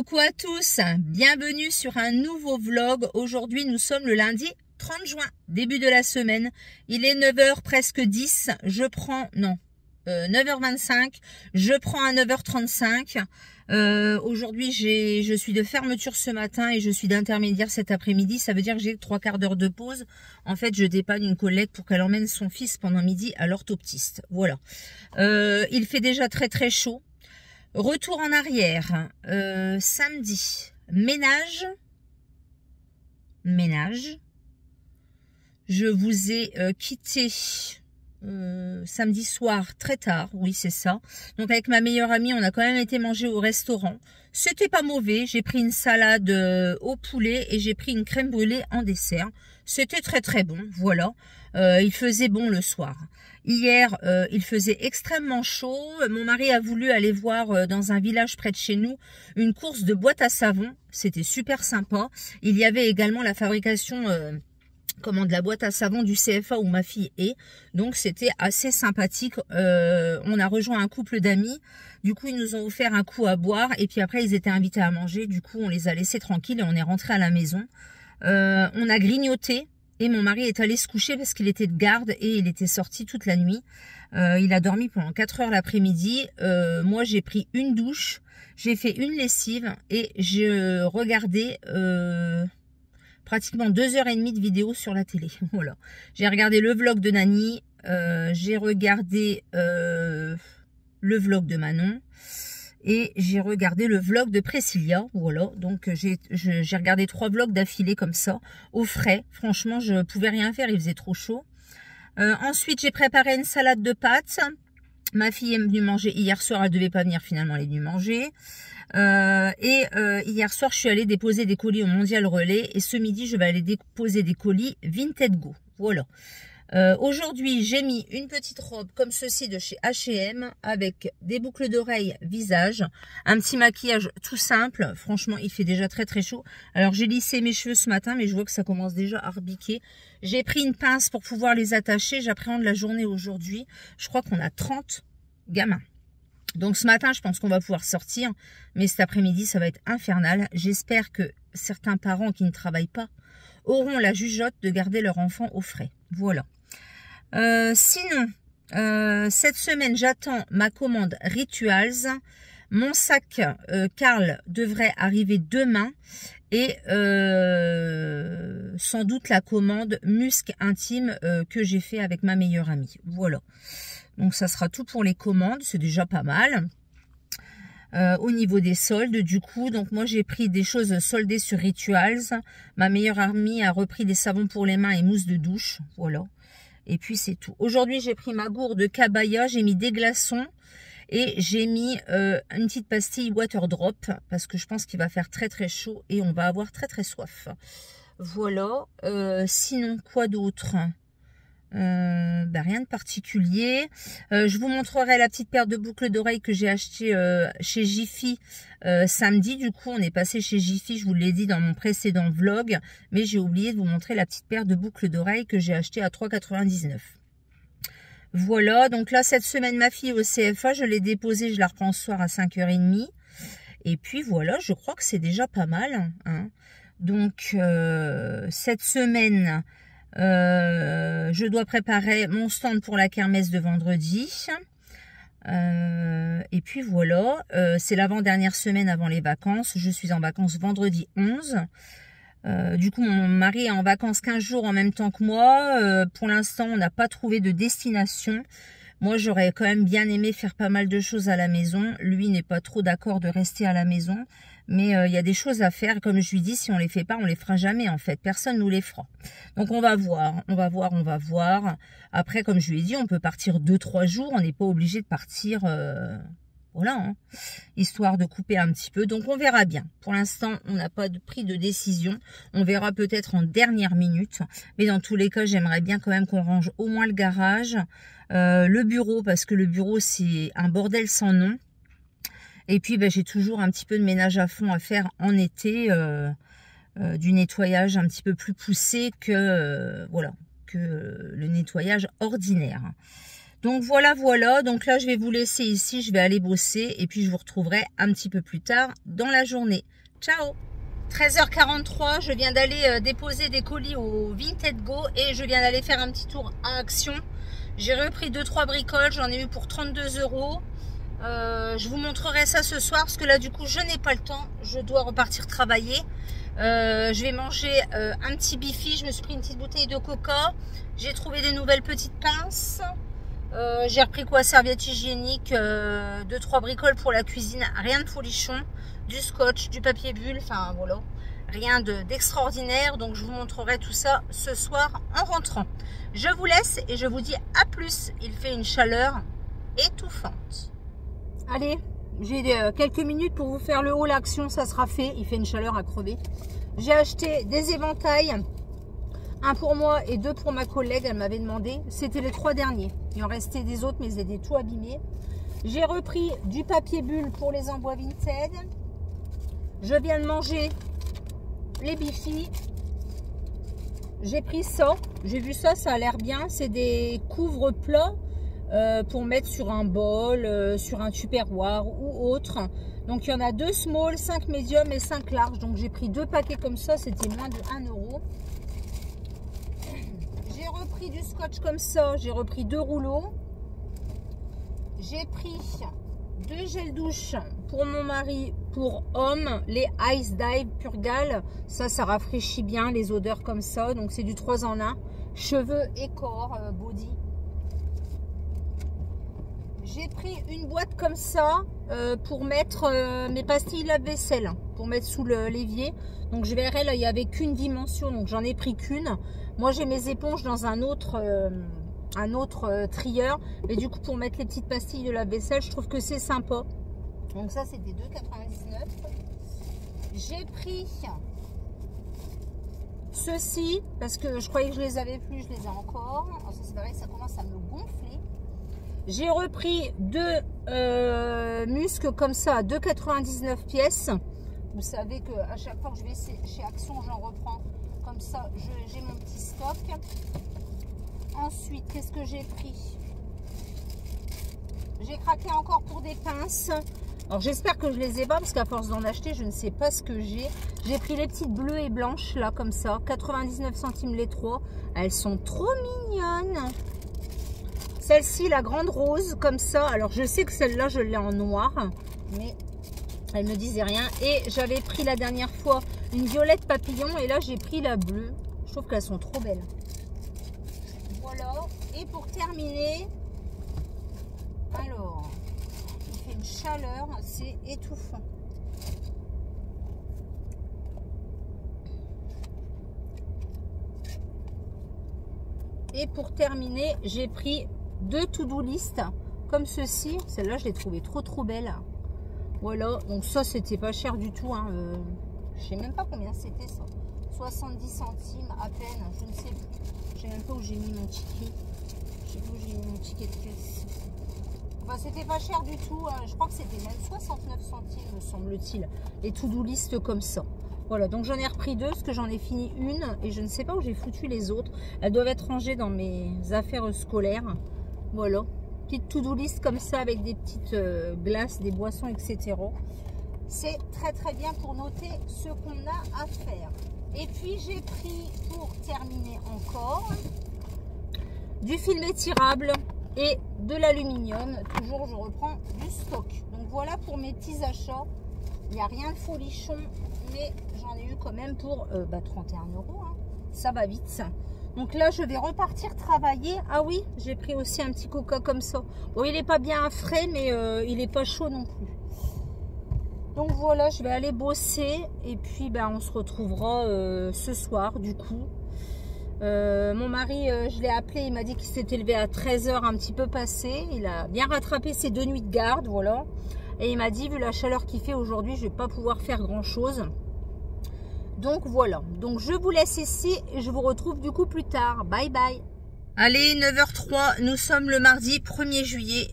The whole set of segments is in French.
Coucou à tous, bienvenue sur un nouveau vlog. Aujourd'hui nous sommes le lundi 30 juin, début de la semaine. Il est 9h presque 10, 9h25, je prends à 9h35. Aujourd'hui je suis de fermeture ce matin et je suis d'intermédiaire cet après-midi. Ça veut dire que j'ai 3/4 d'heure de pause. En fait je dépanne une collègue pour qu'elle emmène son fils pendant midi à l'orthoptiste. Voilà. Il fait déjà très très chaud. Retour en arrière, samedi, ménage, je vous ai quitté samedi soir très tard, oui c'est ça, donc avec ma meilleure amie on a quand même été manger au restaurant, c'était pas mauvais, j'ai pris une salade au poulet et j'ai pris une crème brûlée en dessert, c'était très très bon, voilà, il faisait bon le soir. Hier, il faisait extrêmement chaud. Mon mari a voulu aller voir dans un village près de chez nous une course de boîtes à savon. C'était super sympa. Il y avait également la fabrication de la boîte à savon du CFA où ma fille est. Donc c'était assez sympathique. On a rejoint un couple d'amis. Du coup, ils nous ont offert un coup à boire. Et puis après, ils étaient invités à manger. Du coup, on les a laissés tranquilles et on est rentré à la maison. On a grignoté. Et mon mari est allé se coucher parce qu'il était de garde et il était sorti toute la nuit. Il a dormi pendant 4 heures l'après-midi. Moi, j'ai pris une douche, j'ai fait une lessive et j'ai regardé pratiquement 2h30 de vidéo sur la télé. Voilà. J'ai regardé le vlog de Nani, j'ai regardé le vlog de Manon. Et j'ai regardé le vlog de Priscilla, voilà, donc j'ai regardé 3 vlogs d'affilée comme ça, au frais, franchement je pouvais rien faire, il faisait trop chaud. Ensuite j'ai préparé une salade de pâtes, ma fille est venue manger hier soir, elle devait pas venir finalement, elle est venue manger. Hier soir je suis allée déposer des colis au Mondial Relais et ce midi je vais aller déposer des colis Vinted Go, voilà. Aujourd'hui j'ai mis une petite robe comme ceci de chez H&M avec des boucles d'oreilles visage, un petit maquillage tout simple, franchement il fait déjà très très chaud. Alors j'ai lissé mes cheveux ce matin mais je vois que ça commence déjà à rebiquer. J'ai pris une pince pour pouvoir les attacher, j'appréhende la journée aujourd'hui, je crois qu'on a 30 gamins. Donc ce matin je pense qu'on va pouvoir sortir, mais cet après-midi ça va être infernal. J'espère que certains parents qui ne travaillent pas auront la jugeote de garder leur enfant au frais, voilà. Sinon, cette semaine, j'attends ma commande Rituals. Mon sac Karl devrait arriver demain. Et sans doute la commande Musc Intime que j'ai fait avec ma meilleure amie. Voilà. Donc ça sera tout pour les commandes. C'est déjà pas mal. Au niveau des soldes du coup, donc moi j'ai pris des choses soldées sur Rituals, ma meilleure amie a repris des savons pour les mains et mousse de douche, voilà, et puis c'est tout. Aujourd'hui j'ai pris ma gourde Cabaya, j'ai mis des glaçons et j'ai mis une petite pastille Water Drop parce que je pense qu'il va faire très très chaud et on va avoir très très soif, voilà. Sinon quoi d'autre? Rien de particulier. Je vous montrerai la petite paire de boucles d'oreilles que j'ai acheté chez Jiffy samedi. Du coup on est passé chez Jiffy, je vous l'ai dit dans mon précédent vlog, mais j'ai oublié de vous montrer la petite paire de boucles d'oreilles que j'ai acheté à 3,99 €. Voilà, donc là cette semaine ma fille au CFA, je l'ai déposée, je la reprends ce soir à 5h30. Et puis voilà, je crois que c'est déjà pas mal, hein. Donc cette semaine je dois préparer mon stand pour la kermesse de vendredi. Et puis voilà, c'est l'avant-dernière semaine avant les vacances. Je suis en vacances vendredi 11. Du coup, mon mari est en vacances 15 jours en même temps que moi. Pour l'instant, on n'a pas trouvé de destination. Moi, j'aurais quand même bien aimé faire pas mal de choses à la maison. Lui n'est pas trop d'accord de rester à la maison. Mais il y a des choses à faire. Comme je lui dis, si on les fait pas, on les fera jamais en fait. Personne nous les fera. Donc on va voir, on va voir, on va voir. Après, comme je lui ai dit, on peut partir 2-3 jours. On n'est pas obligé de partir... Voilà, hein, histoire de couper un petit peu. Donc on verra bien. Pour l'instant, on n'a pas pris de décision. On verra peut-être en dernière minute. Mais dans tous les cas, j'aimerais bien quand même qu'on range au moins le garage. Le bureau, parce que le bureau, c'est un bordel sans nom. Et puis, j'ai toujours un petit peu de ménage à fond à faire en été. Du nettoyage un petit peu plus poussé que, voilà, que le nettoyage ordinaire. Donc voilà, voilà. Donc là, je vais vous laisser ici. Je vais aller bosser. Et puis, je vous retrouverai un petit peu plus tard dans la journée. Ciao! 13h43, je viens d'aller déposer des colis au Vinted Go. Et je viens d'aller faire un petit tour à Action. J'ai repris 2-3 bricoles. J'en ai eu pour 32 €. Je vous montrerai ça ce soir. Parce que là, du coup, je n'ai pas le temps. Je dois repartir travailler. Je vais manger un petit bifi. Je me suis pris une petite bouteille de coca. J'ai trouvé des nouvelles petites pinces. J'ai repris quoi? Serviette hygiénique, 2-3 bricoles pour la cuisine, rien de folichon, du scotch, du papier bulle, enfin voilà, rien d'extraordinaire. Donc je vous montrerai tout ça ce soir en rentrant. Je vous laisse et je vous dis à plus. Il fait une chaleur étouffante. Allez, j'ai quelques minutes pour vous faire le haul Action, ça sera fait. Il fait une chaleur à crever. J'ai acheté des éventails. Un pour moi et 2 pour ma collègue, elle m'avait demandé. C'était les 3 derniers. Il en restait des autres, mais ils étaient tout abîmés. J'ai repris du papier bulle pour les envois Vinted. Je viens de manger les bifis. J'ai pris ça. J'ai vu ça, ça a l'air bien. C'est des couvre-plats pour mettre sur un bol, sur un tupperware ou autre. Donc il y en a 2 small, 5 medium et 5 large. Donc j'ai pris 2 paquets comme ça, c'était moins de 1 €. J'ai repris du scotch comme ça, j'ai repris 2 rouleaux. J'ai pris 2 gels douche pour mon mari, pour homme, les Ice Dive Purgal. Ça rafraîchit bien les odeurs comme ça. Donc c'est du 3 en 1. Cheveux et corps, body. J'ai pris une boîte comme ça pour mettre mes pastilles lave-vaisselle, pour mettre sous l'évier. Donc je verrai, là il n'y avait qu'une dimension, donc j'en ai pris qu'une. Moi j'ai mes éponges dans un autre trieur, mais du coup pour mettre les petites pastilles de lave-vaisselle, je trouve que c'est sympa. Donc ça c'était 2,99 €. J'ai pris ceci parce que je croyais que je les avais plus, je les ai encore. Alors ça c'est pareil, ça commence à me gonfler. J'ai repris 2 muscles comme ça à 2,99 pièces. Vous savez que à chaque fois que je vais chez Action, j'en reprends. Comme ça, j'ai mon petit stock. Ensuite, qu'est-ce que j'ai pris? J'ai craqué encore pour des pinces. Alors, j'espère que je les ai pas, parce qu'à force d'en acheter, je ne sais pas ce que j'ai. J'ai pris les petites bleues et blanches, là, comme ça. 99 centimes les 3. Elles sont trop mignonnes. Celle-ci, la grande rose, comme ça. Alors, je sais que celle-là, je l'ai en noir. Mais elle me disait rien. Et j'avais pris la dernière fois une violette papillon. Et là, j'ai pris la bleue. Je trouve qu'elles sont trop belles. Voilà. Et pour terminer, alors, il fait une chaleur. C'est étouffant. Et pour terminer, j'ai pris 2 to-do list comme ceci. Celle-là, je l'ai trouvée trop belle. Voilà, donc ça, c'était pas cher du tout. Hein. Je sais même pas combien c'était ça. 70 centimes à peine, je ne sais plus. Je sais même pas où j'ai mis mon ticket. Je sais pas où j'ai mis mon ticket de caisse. Enfin, c'était pas cher du tout. Hein. Je crois que c'était même 69 centimes, me semble-t-il. Les to-do list comme ça. Voilà, donc j'en ai repris 2 parce que j'en ai fini une et je ne sais pas où j'ai foutu les autres. Elles doivent être rangées dans mes affaires scolaires. Voilà, petite to-do list comme ça avec des petites glaces, des boissons, etc. C'est très bien pour noter ce qu'on a à faire. Et puis j'ai pris, pour terminer encore, du film étirable et de l'aluminium. Toujours, je reprends du stock. Donc voilà pour mes petits achats. Il n'y a rien de folichon, mais j'en ai eu quand même pour 31 €. Hein. Ça va vite, ça. Donc là, je vais repartir travailler. Ah oui, j'ai pris aussi un petit coca comme ça. Bon, il n'est pas bien frais, mais il n'est pas chaud non plus. Donc voilà, je vais aller bosser. Et puis, on se retrouvera ce soir, du coup. Mon mari, je l'ai appelé, il m'a dit qu'il s'était levé à 13 h un petit peu passé. Il a bien rattrapé ses 2 nuits de garde, voilà. Et il m'a dit, vu la chaleur qu'il fait aujourd'hui, je ne vais pas pouvoir faire grand chose. Donc voilà, donc je vous laisse ici et je vous retrouve du coup plus tard. Bye bye. Allez, 9h03, nous sommes le mardi 1er juillet.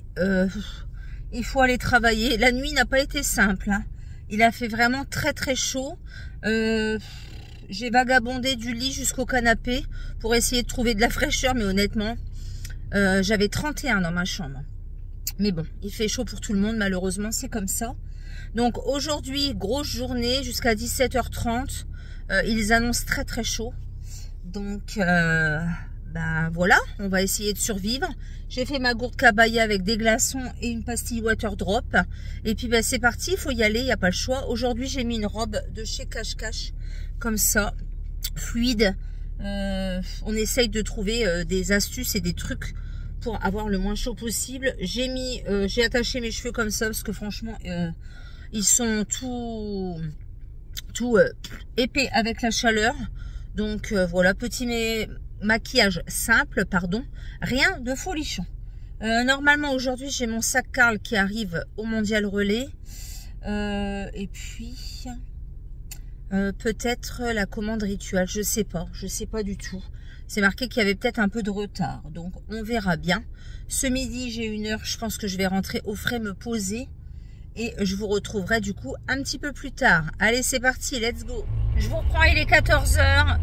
Il faut aller travailler. La nuit n'a pas été simple. Hein. Il a fait vraiment très chaud. J'ai vagabondé du lit jusqu'au canapé pour essayer de trouver de la fraîcheur, mais honnêtement, J'avais 31 dans ma chambre. Mais bon, il fait chaud pour tout le monde, malheureusement, c'est comme ça. Donc aujourd'hui, grosse journée jusqu'à 17h30. Ils annoncent très très chaud. Donc ben voilà, on va essayer de survivre. J'ai fait ma gourde cabaya avec des glaçons et une pastille water drop. Et puis ben, c'est parti, il faut y aller, il n'y a pas le choix. Aujourd'hui, j'ai mis une robe de chez Cache Cache, comme ça, fluide. On essaye de trouver des astuces et des trucs pour avoir le moins chaud possible. J'ai attaché mes cheveux comme ça parce que franchement, ils sont tout épais avec la chaleur. Donc voilà, petit maquillage simple, pardon, rien de folichon. Normalement aujourd'hui j'ai mon sac Karl qui arrive au Mondial Relais, et puis peut-être la commande rituelle, je sais pas du tout. C'est marqué qu'il y avait peut-être un peu de retard, donc on verra bien. Ce midi j'ai 1 heure, je pense que je vais rentrer au frais me poser et je vous retrouverai du coup un petit peu plus tard. Allez, c'est parti, let's go. Je vous reprends, il est 14 h.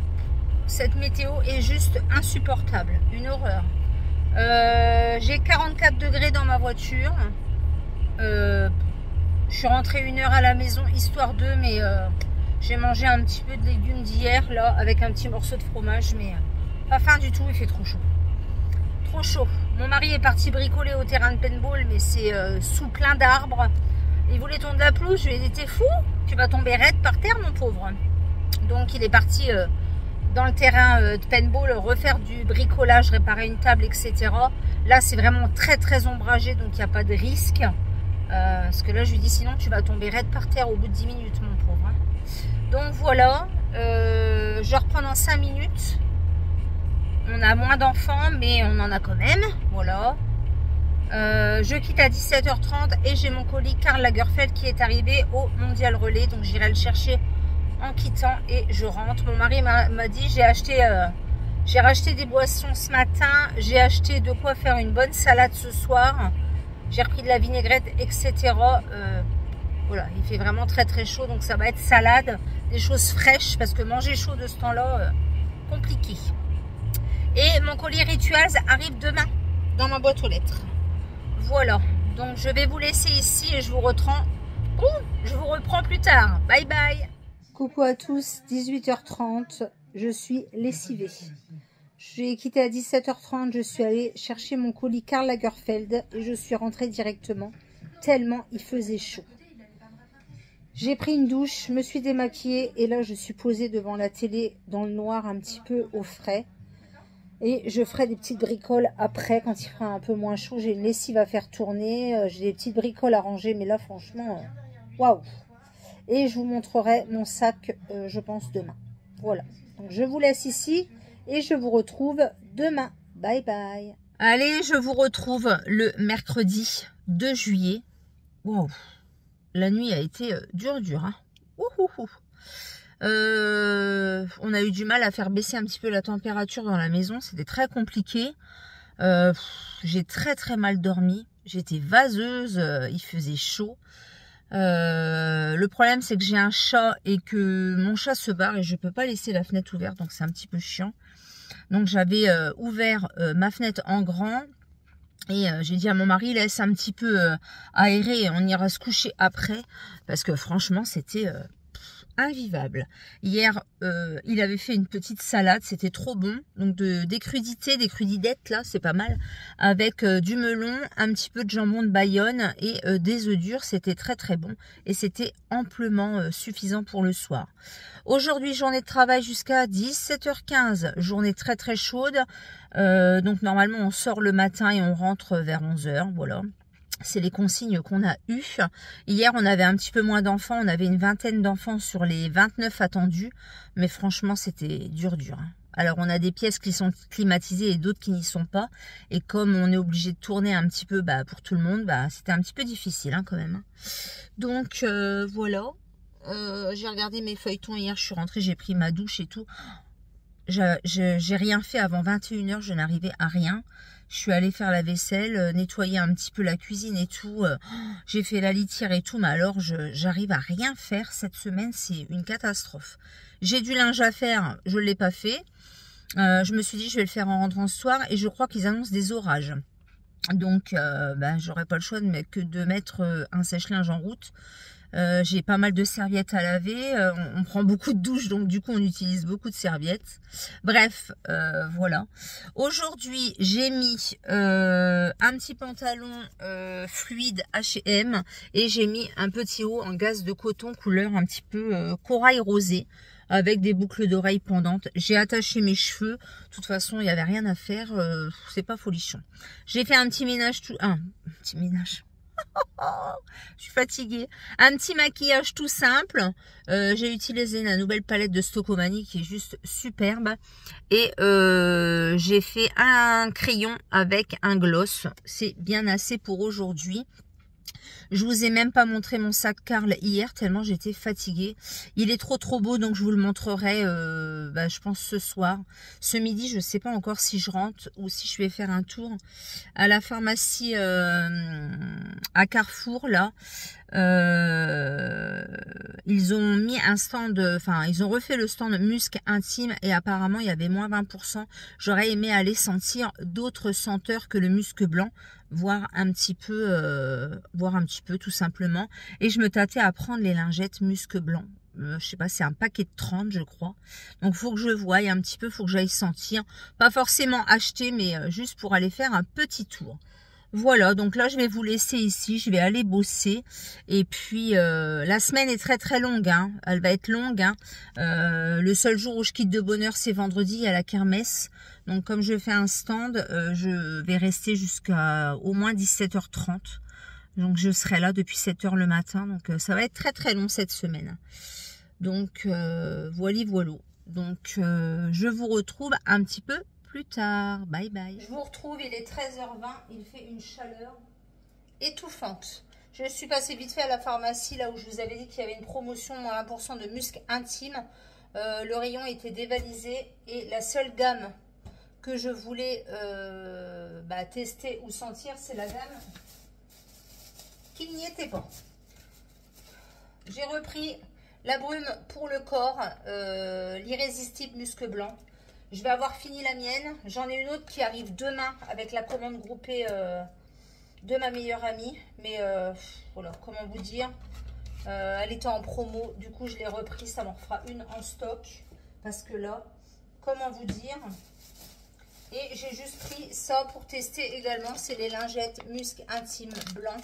Cette météo est juste insupportable, une horreur. J'ai 44 degrés dans ma voiture. Je suis rentrée 1 heure à la maison, histoire de, mais j'ai mangé un petit peu de légumes d'hier, là, avec un petit morceau de fromage, mais pas faim du tout, il fait trop chaud. Trop chaud. Mon mari est parti bricoler au terrain de paintball, mais c'est sous plein d'arbres. Il voulait tondre la pelouse, je lui ai dit, t'es fou? Tu vas tomber raide par terre, mon pauvre. Donc il est parti dans le terrain de paintball, refaire du bricolage, réparer une table, etc. Là, c'est vraiment très très ombragé, donc il n'y a pas de risque. Parce que là, je lui dis, sinon tu vas tomber raide par terre au bout de 10 minutes, mon pauvre. Hein. Donc voilà, je reprends dans 5 minutes. On a moins d'enfants, mais on en a quand même. Voilà. Je quitte à 17h30 et j'ai mon colis Karl Lagerfeld qui est arrivé au Mondial Relais. Donc j'irai le chercher en quittant et je rentre. Mon mari m'a dit, j'ai racheté des boissons ce matin, j'ai acheté de quoi faire une bonne salade ce soir, j'ai repris de la vinaigrette, etc. Voilà, il fait vraiment très très chaud, donc ça va être salade, des choses fraîches, parce que manger chaud de ce temps-là, compliqué. Et mon colis Rituals arrive demain dans ma boîte aux lettres. Voilà, donc je vais vous laisser ici et je vous reprends plus tard. Bye bye. Coucou à tous, 18h30, je suis lessivée. J'ai quitté à 17h30, je suis allée chercher mon colis Karl Lagerfeld et je suis rentrée directement, tellement il faisait chaud. J'ai pris une douche, me suis démaquillée et là je suis posée devant la télé dans le noir un petit peu au frais. Et je ferai des petites bricoles après quand il fera un peu moins chaud. J'ai une lessive à faire tourner, j'ai des petites bricoles à ranger, mais là franchement, waouh! Et je vous montrerai mon sac, je pense, demain. Voilà. Donc, je vous laisse ici et je vous retrouve demain. Bye bye. Allez, je vous retrouve le mercredi 2 juillet. Wow. La nuit a été dure. Hein. On a eu du mal à faire baisser un petit peu la température dans la maison. C'était très compliqué. J'ai très très mal dormi. J'étais vaseuse. Il faisait chaud. Le problème c'est que j'ai un chat et que mon chat se barre et je peux pas laisser la fenêtre ouverte, donc c'est un petit peu chiant. Donc j'avais ouvert ma fenêtre en grand et j'ai dit à mon mari, laisse un petit peu aérer et on ira se coucher après, parce que franchement c'était invivable. Hier il avait fait une petite salade, c'était trop bon, donc des crudités, des crudidettes là, c'est pas mal, avec du melon, un petit peu de jambon de Bayonne et des œufs durs, c'était très très bon et c'était amplement suffisant pour le soir. Aujourd'hui, journée de travail jusqu'à 17h15, journée très très chaude, donc normalement on sort le matin et on rentre vers 11h, voilà. C'est les consignes qu'on a eues. Hier, on avait un petit peu moins d'enfants. On avait une vingtaine d'enfants sur les 29 attendus. Mais franchement, c'était dur. Hein. Alors, on a des pièces qui sont climatisées et d'autres qui n'y sont pas. Et comme on est obligé de tourner un petit peu pour tout le monde, c'était un petit peu difficile hein, quand même. Donc, voilà. J'ai regardé mes feuilletons hier. Je suis rentrée, j'ai pris ma douche et tout. J'ai rien fait avant 21h. Je n'arrivais à rien. Je suis allée faire la vaisselle, nettoyer un petit peu la cuisine et tout. J'ai fait la litière et tout, mais alors j'arrive à rien faire cette semaine, c'est une catastrophe. J'ai du linge à faire, je ne l'ai pas fait. Je me suis dit, je vais le faire en rentrant ce soir et je crois qu'ils annoncent des orages. Donc, j'aurais pas le choix que de mettre un sèche-linge en route. J'ai pas mal de serviettes à laver. On prend beaucoup de douches, donc du coup, on utilise beaucoup de serviettes. Bref, voilà. Aujourd'hui, j'ai mis un petit pantalon fluide H&M et j'ai mis un petit haut en gaze de coton couleur un petit peu corail rosé, avec des boucles d'oreilles pendantes. J'ai attaché mes cheveux. De toute façon, il n'y avait rien à faire. C'est pas folichon. J'ai fait un petit ménage un petit ménage. Je suis fatiguée. Un petit maquillage tout simple. J'ai utilisé la nouvelle palette de Stocomanie qui est juste superbe. Et j'ai fait un crayon avec un gloss. C'est bien assez pour aujourd'hui. Je vous ai même pas montré mon sac Karl hier tellement j'étais fatiguée. Il est trop beau donc je vous le montrerai je pense ce soir. Ce midi je sais pas encore si je rentre ou si je vais faire un tour à la pharmacie à Carrefour là. Ils ont mis un stand, ils ont refait le stand musc intime et apparemment il y avait moins 20%. J'aurais aimé aller sentir d'autres senteurs que le musc blanc, voir un petit peu tout simplement. Et je me tâtais à prendre les lingettes musc blanc. Je sais pas, c'est un paquet de 30 je crois. Donc faut que je voie un petit peu, faut que j'aille sentir. Pas forcément acheter mais juste pour aller faire un petit tour. Voilà, donc là je vais vous laisser ici, je vais aller bosser et puis la semaine est très longue, hein. Elle va être longue. Hein. Le seul jour où je quitte de bonne heure c'est vendredi à la kermesse. Donc comme je fais un stand, je vais rester jusqu'à au moins 17h30. Donc je serai là depuis 7h le matin, donc ça va être très long cette semaine. Donc voilà. Donc je vous retrouve un petit peu plus tard. Bye bye. Je vous retrouve, il est 13h20, il fait une chaleur étouffante. Je suis passée vite fait à la pharmacie, là où je vous avais dit qu'il y avait une promotion, moins 1% de musc intime. Le rayon était dévalisé et la seule gamme que je voulais tester ou sentir, c'est la gamme qui n'y était pas. J'ai repris la brume pour le corps, l'irrésistible musc blanc. Je vais avoir fini la mienne. J'en ai une autre qui arrive demain avec la commande groupée de ma meilleure amie. Mais voilà, comment vous dire, elle était en promo. Du coup, je l'ai repris. Ça m'en fera une en stock. Parce que là, comment vous dire. Et j'ai juste pris ça pour tester également. C'est les lingettes musc intime blanc.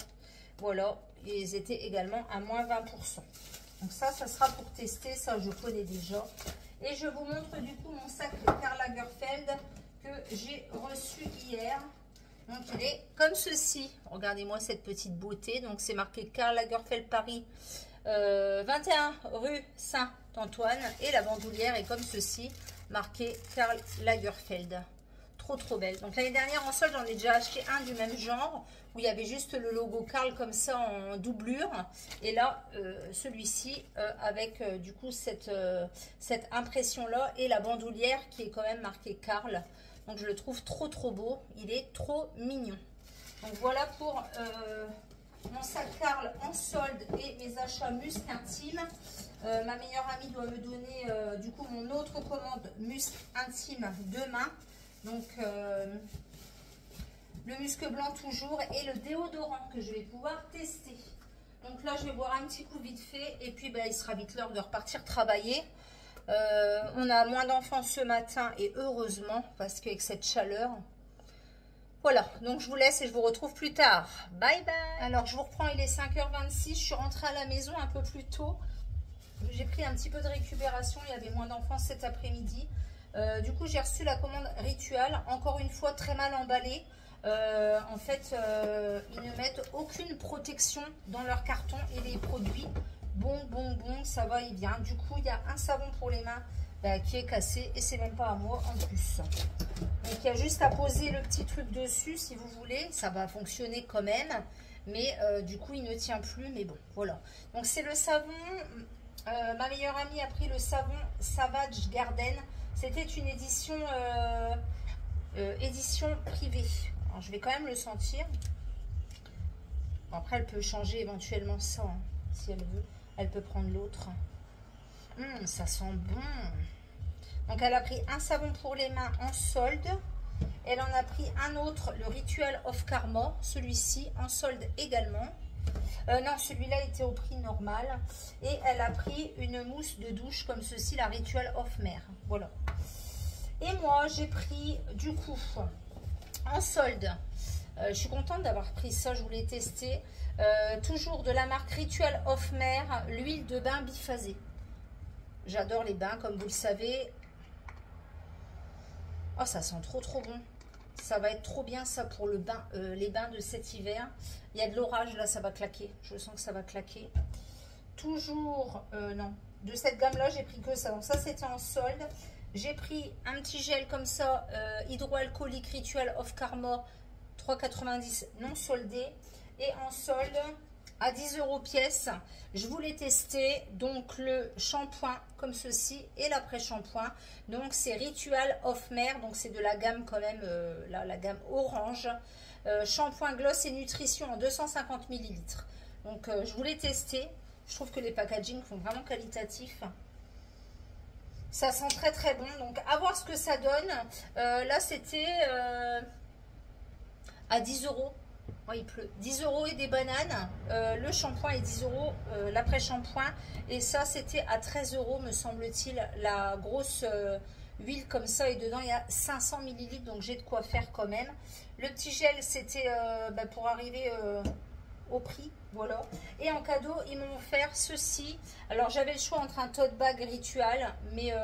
Voilà, ils étaient également à moins 20%. Donc ça sera pour tester. Ça, je connais déjà. Et je vous montre du coup mon sac Karl Lagerfeld que j'ai reçu hier. Donc il est comme ceci. Regardez-moi cette petite beauté. Donc c'est marqué Karl Lagerfeld Paris 21 rue Saint-Antoine. Et la bandoulière est comme ceci, marqué Karl Lagerfeld. Trop belle. Donc l'année dernière en solde, j'en ai déjà acheté un du même genre où il y avait juste le logo Karl comme ça en doublure. Et là, celui-ci avec du coup cette impression là et la bandoulière qui est quand même marquée Karl. Donc je le trouve trop beau. Il est trop mignon. Donc voilà pour mon sac Karl en solde et mes achats musc intime. Ma meilleure amie doit me donner du coup mon autre commande musc intime demain. Donc le musc blanc toujours et le déodorant que je vais pouvoir tester. Donc là je vais boire un petit coup vite fait et puis il sera vite l'heure de repartir travailler. On a moins d'enfants ce matin et heureusement parce qu'avec cette chaleur. Voilà, donc je vous laisse et je vous retrouve plus tard. Bye bye. Alors je vous reprends, il est 5h26, je suis rentrée à la maison un peu plus tôt. J'ai pris un petit peu de récupération, il y avait moins d'enfants cet après-midi. Du coup j'ai reçu la commande Ritual, encore une fois très mal emballée. En fait ils ne mettent aucune protection dans leur carton et les produits. Bon, ça va et bien. Du coup il y a un savon pour les mains qui est cassé et c'est même pas à moi en plus. Donc il y a juste à poser le petit truc dessus si vous voulez, ça va fonctionner quand même. Mais du coup il ne tient plus, mais bon voilà. Donc c'est le savon, ma meilleure amie a pris le savon Savage Garden. C'était une édition privée. Alors, je vais quand même le sentir. Bon, après, elle peut changer éventuellement ça, hein, si elle veut. Elle peut prendre l'autre. Ça sent bon. Donc elle a pris un savon pour les mains en solde. Elle en a pris un autre, le Ritual of Karma, celui-ci en solde également. Non, celui-là était au prix normal. Et elle a pris une mousse de douche comme ceci, la Ritual of Mer. Voilà. Et moi, j'ai pris du coup en solde. Je suis contente d'avoir pris ça, je voulais tester. Toujours de la marque Ritual of Mer, l'huile de bain biphasée. J'adore les bains, comme vous le savez. Oh, ça sent trop bon. Ça va être trop bien ça pour le bain, les bains de cet hiver. Il y a de l'orage là, ça va claquer. Je sens que ça va claquer. Toujours, non, de cette gamme-là, j'ai pris que ça. Donc ça, c'était en solde. J'ai pris un petit gel comme ça, hydroalcoolique Ritual of Karma, 3,90 non soldé. Et en solde, à 10 € pièce. Je voulais tester donc le shampoing comme ceci et l'après-shampoing. Donc c'est Ritual of Mer, donc c'est de la gamme quand même, la gamme orange. Shampoing gloss et nutrition en 250 ml. Donc je voulais tester. Je trouve que les packaging sont vraiment qualitatifs. Ça sent très bon. Donc à voir ce que ça donne. Là c'était à 10 €. Oh, il pleut. 10 € et des bananes. Le shampoing est 10 €, l'après-shampoing. Et ça, c'était à 13 €, me semble-t-il, la grosse huile comme ça. Et dedans, il y a 500 ml, donc j'ai de quoi faire quand même. Le petit gel, c'était pour arriver au prix. Voilà. Et en cadeau, ils m'ont offert ceci. Alors, j'avais le choix entre un tote bag Ritual, mais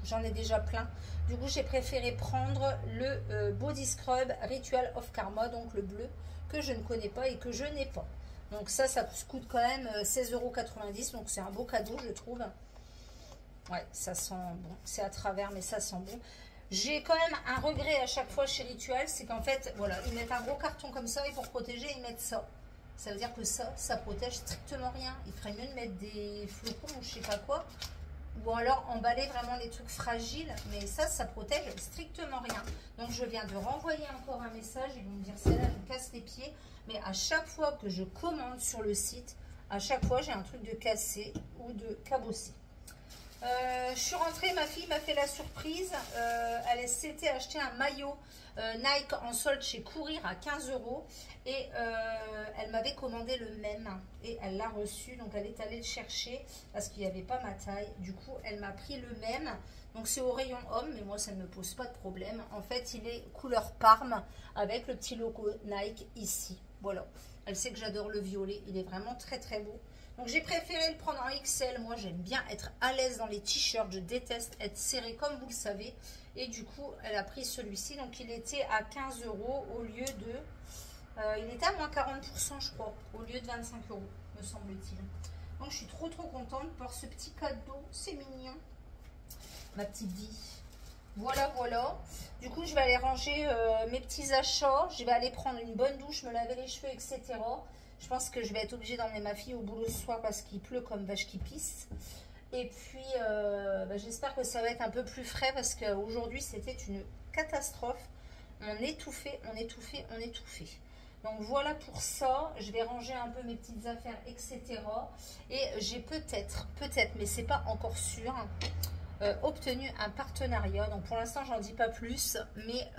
j'en ai déjà plein. Du coup, j'ai préféré prendre le Body Scrub Ritual of Karma, donc le bleu, que je ne connais pas et que je n'ai pas. Donc ça coûte quand même 16,90 €. Donc c'est un beau cadeau, je trouve. Ouais, ça sent bon. C'est à travers, mais ça sent bon. J'ai quand même un regret à chaque fois chez Ritual, c'est qu'en fait, voilà, ils mettent un gros carton comme ça et pour protéger, ils mettent ça. Ça veut dire que ça protège strictement rien. Il ferait mieux de mettre des flocons ou je sais pas quoi. Ou alors emballer vraiment les trucs fragiles, mais ça protège strictement rien. Donc je viens de renvoyer encore un message, ils vont me dire celle-là je me casse les pieds, mais à chaque fois que je commande sur le site, à chaque fois j'ai un truc de cassé ou de cabossé. Je suis rentrée, ma fille m'a fait la surprise, elle s'était acheté un maillot Nike en solde chez Courir à 15 € et elle m'avait commandé le même et elle l'a reçu, donc elle est allée le chercher parce qu'il n'y avait pas ma taille. Du coup elle m'a pris le même, donc c'est au rayon homme, mais moi ça ne me pose pas de problème. En fait il est couleur Parme avec le petit logo Nike ici. Voilà, elle sait que j'adore le violet, il est vraiment très beau. Donc j'ai préféré le prendre en XL. Moi j'aime bien être à l'aise dans les t-shirts, je déteste être serré comme vous le savez. Et du coup elle a pris celui-ci, donc il était à 15 € au lieu de... il était à moins 40% je crois, au lieu de 25 € me semble-t-il. Donc je suis trop contente pour ce petit cadeau, c'est mignon. Ma petite vie. Voilà. Du coup je vais aller ranger mes petits achats, je vais aller prendre une bonne douche, me laver les cheveux, etc. Je pense que je vais être obligée d'emmener ma fille au boulot ce soir parce qu'il pleut comme vache qui pisse. Et puis, j'espère que ça va être un peu plus frais parce qu'aujourd'hui, c'était une catastrophe. On étouffait. Donc, voilà pour ça. Je vais ranger un peu mes petites affaires, etc. Et j'ai peut-être, mais c'est pas encore sûr, obtenu un partenariat. Donc, pour l'instant, j'en dis pas plus. Mais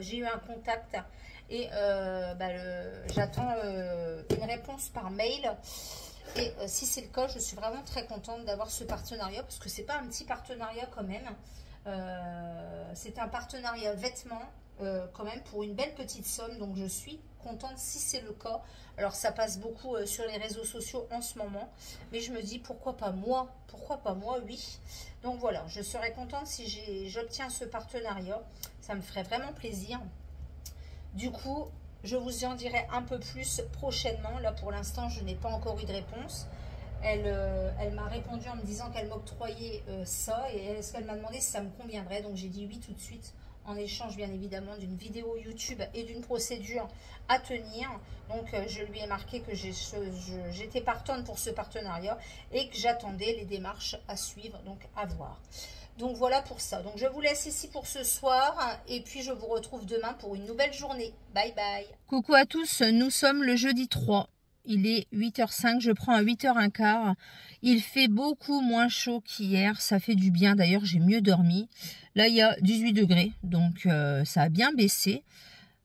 j'ai eu un contact. Et j'attends une réponse par mail. Et si c'est le cas, je suis vraiment très contente d'avoir ce partenariat. Parce que c'est pas un petit partenariat quand même. C'est un partenariat vêtements quand même pour une belle petite somme. Donc je suis contente si c'est le cas. Alors ça passe beaucoup sur les réseaux sociaux en ce moment. Mais je me dis pourquoi pas moi, oui. Donc voilà, je serais contente si j'obtiens ce partenariat. Ça me ferait vraiment plaisir. Du coup, je vous en dirai un peu plus prochainement. Là, pour l'instant, je n'ai pas encore eu de réponse. Elle m'a répondu en me disant qu'elle m'octroyait ça. Et ce qu'elle m'a demandé si ça me conviendrait. Donc, j'ai dit oui tout de suite. En échange, bien évidemment, d'une vidéo YouTube et d'une procédure à tenir. Donc, je lui ai marqué que j'étais partante pour ce partenariat. Et que j'attendais les démarches à suivre. Donc, à voir. Donc voilà pour ça. Donc je vous laisse ici pour ce soir et puis je vous retrouve demain pour une nouvelle journée. Bye bye. Coucou à tous, nous sommes le jeudi 3. il est 8h05, je prends à 8h15. Il fait beaucoup moins chaud qu'hier, ça fait du bien. D'ailleurs, j'ai mieux dormi. Là, il y a 18 degrés, donc ça a bien baissé.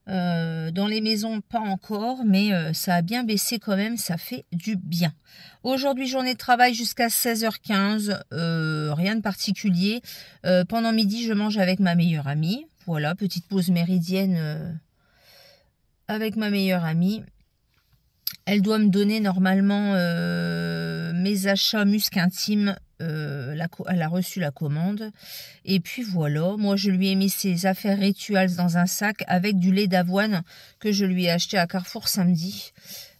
Dans les maisons, pas encore, mais ça a bien baissé quand même, ça fait du bien. Aujourd'hui, journée de travail jusqu'à 16h15, rien de particulier. Pendant midi, je mange avec ma meilleure amie. Voilà, petite pause méridienne avec ma meilleure amie. Elle doit me donner normalement mes achats Musc Intime. Elle a reçu la commande. Et puis voilà, moi je lui ai mis ses affaires Rituals dans un sac avec du lait d'avoine que je lui ai acheté à Carrefour samedi.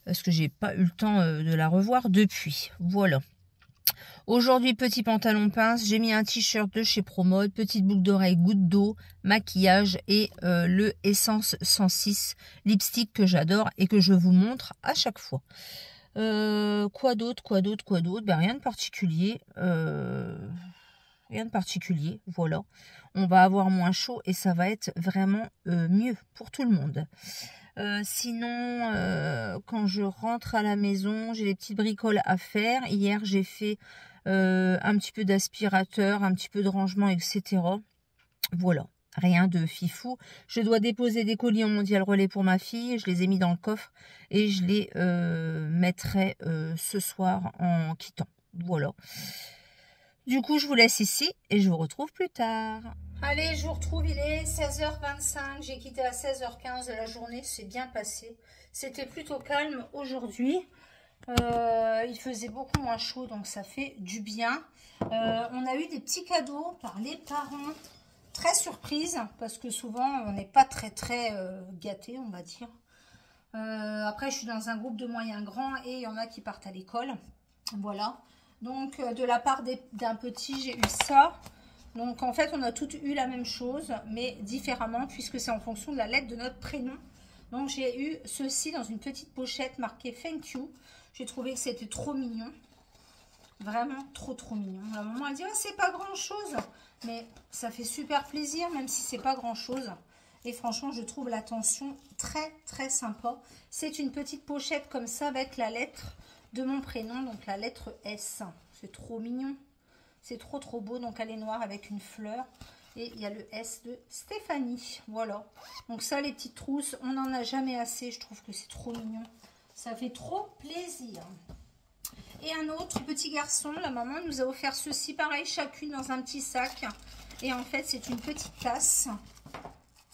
Parce que j'ai pas eu le temps de la revoir depuis. Voilà. Aujourd'hui, petit pantalon pince, j'ai mis un t-shirt de chez Promode, petite boucle d'oreille, goutte d'eau, maquillage et le Essence 106 lipstick que j'adore et que je vous montre à chaque fois. Quoi d'autre? Ben, rien de particulier. Rien de particulier, voilà. On va avoir moins chaud et ça va être vraiment mieux pour tout le monde. Sinon, quand je rentre à la maison, j'ai des petites bricoles à faire. Hier, j'ai fait un petit peu d'aspirateur, un petit peu de rangement, etc. Voilà, rien de fifou. Je dois déposer des colis en Mondial Relais pour ma fille. Je les ai mis dans le coffre et je les mettrai ce soir en quittant. Voilà. Du coup, je vous laisse ici et je vous retrouve plus tard. Allez, je vous retrouve, il est 16h25. J'ai quitté à 16h15. La journée s'est bien passée. C'était plutôt calme aujourd'hui. Il faisait beaucoup moins chaud, donc ça fait du bien. On a eu des petits cadeaux par les parents. Très surprise, parce que souvent, on n'est pas très gâtés, on va dire. Après, je suis dans un groupe de moyens grands et il y en a qui partent à l'école. Voilà. Donc, de la part d'un petit, j'ai eu ça. Donc, en fait, on a toutes eu la même chose, mais différemment, puisque c'est en fonction de la lettre de notre prénom. Donc, j'ai eu ceci dans une petite pochette marquée Thank you. J'ai trouvé que c'était trop mignon. Vraiment trop mignon. La maman a dit, ah, c'est pas grand-chose. Mais ça fait super plaisir, même si c'est pas grand-chose. Et franchement, je trouve l'attention très sympa. C'est une petite pochette comme ça avec la lettre de mon prénom, donc la lettre S. C'est trop mignon. C'est trop beau. Donc elle est noire avec une fleur. Et il y a le S de Stéphanie. Voilà. Donc ça, les petites trousses, on n'en a jamais assez. Je trouve que c'est trop mignon. Ça fait trop plaisir. Et un autre petit garçon, la maman nous a offert ceci, pareil, chacune dans un petit sac. Et en fait, c'est une petite tasse.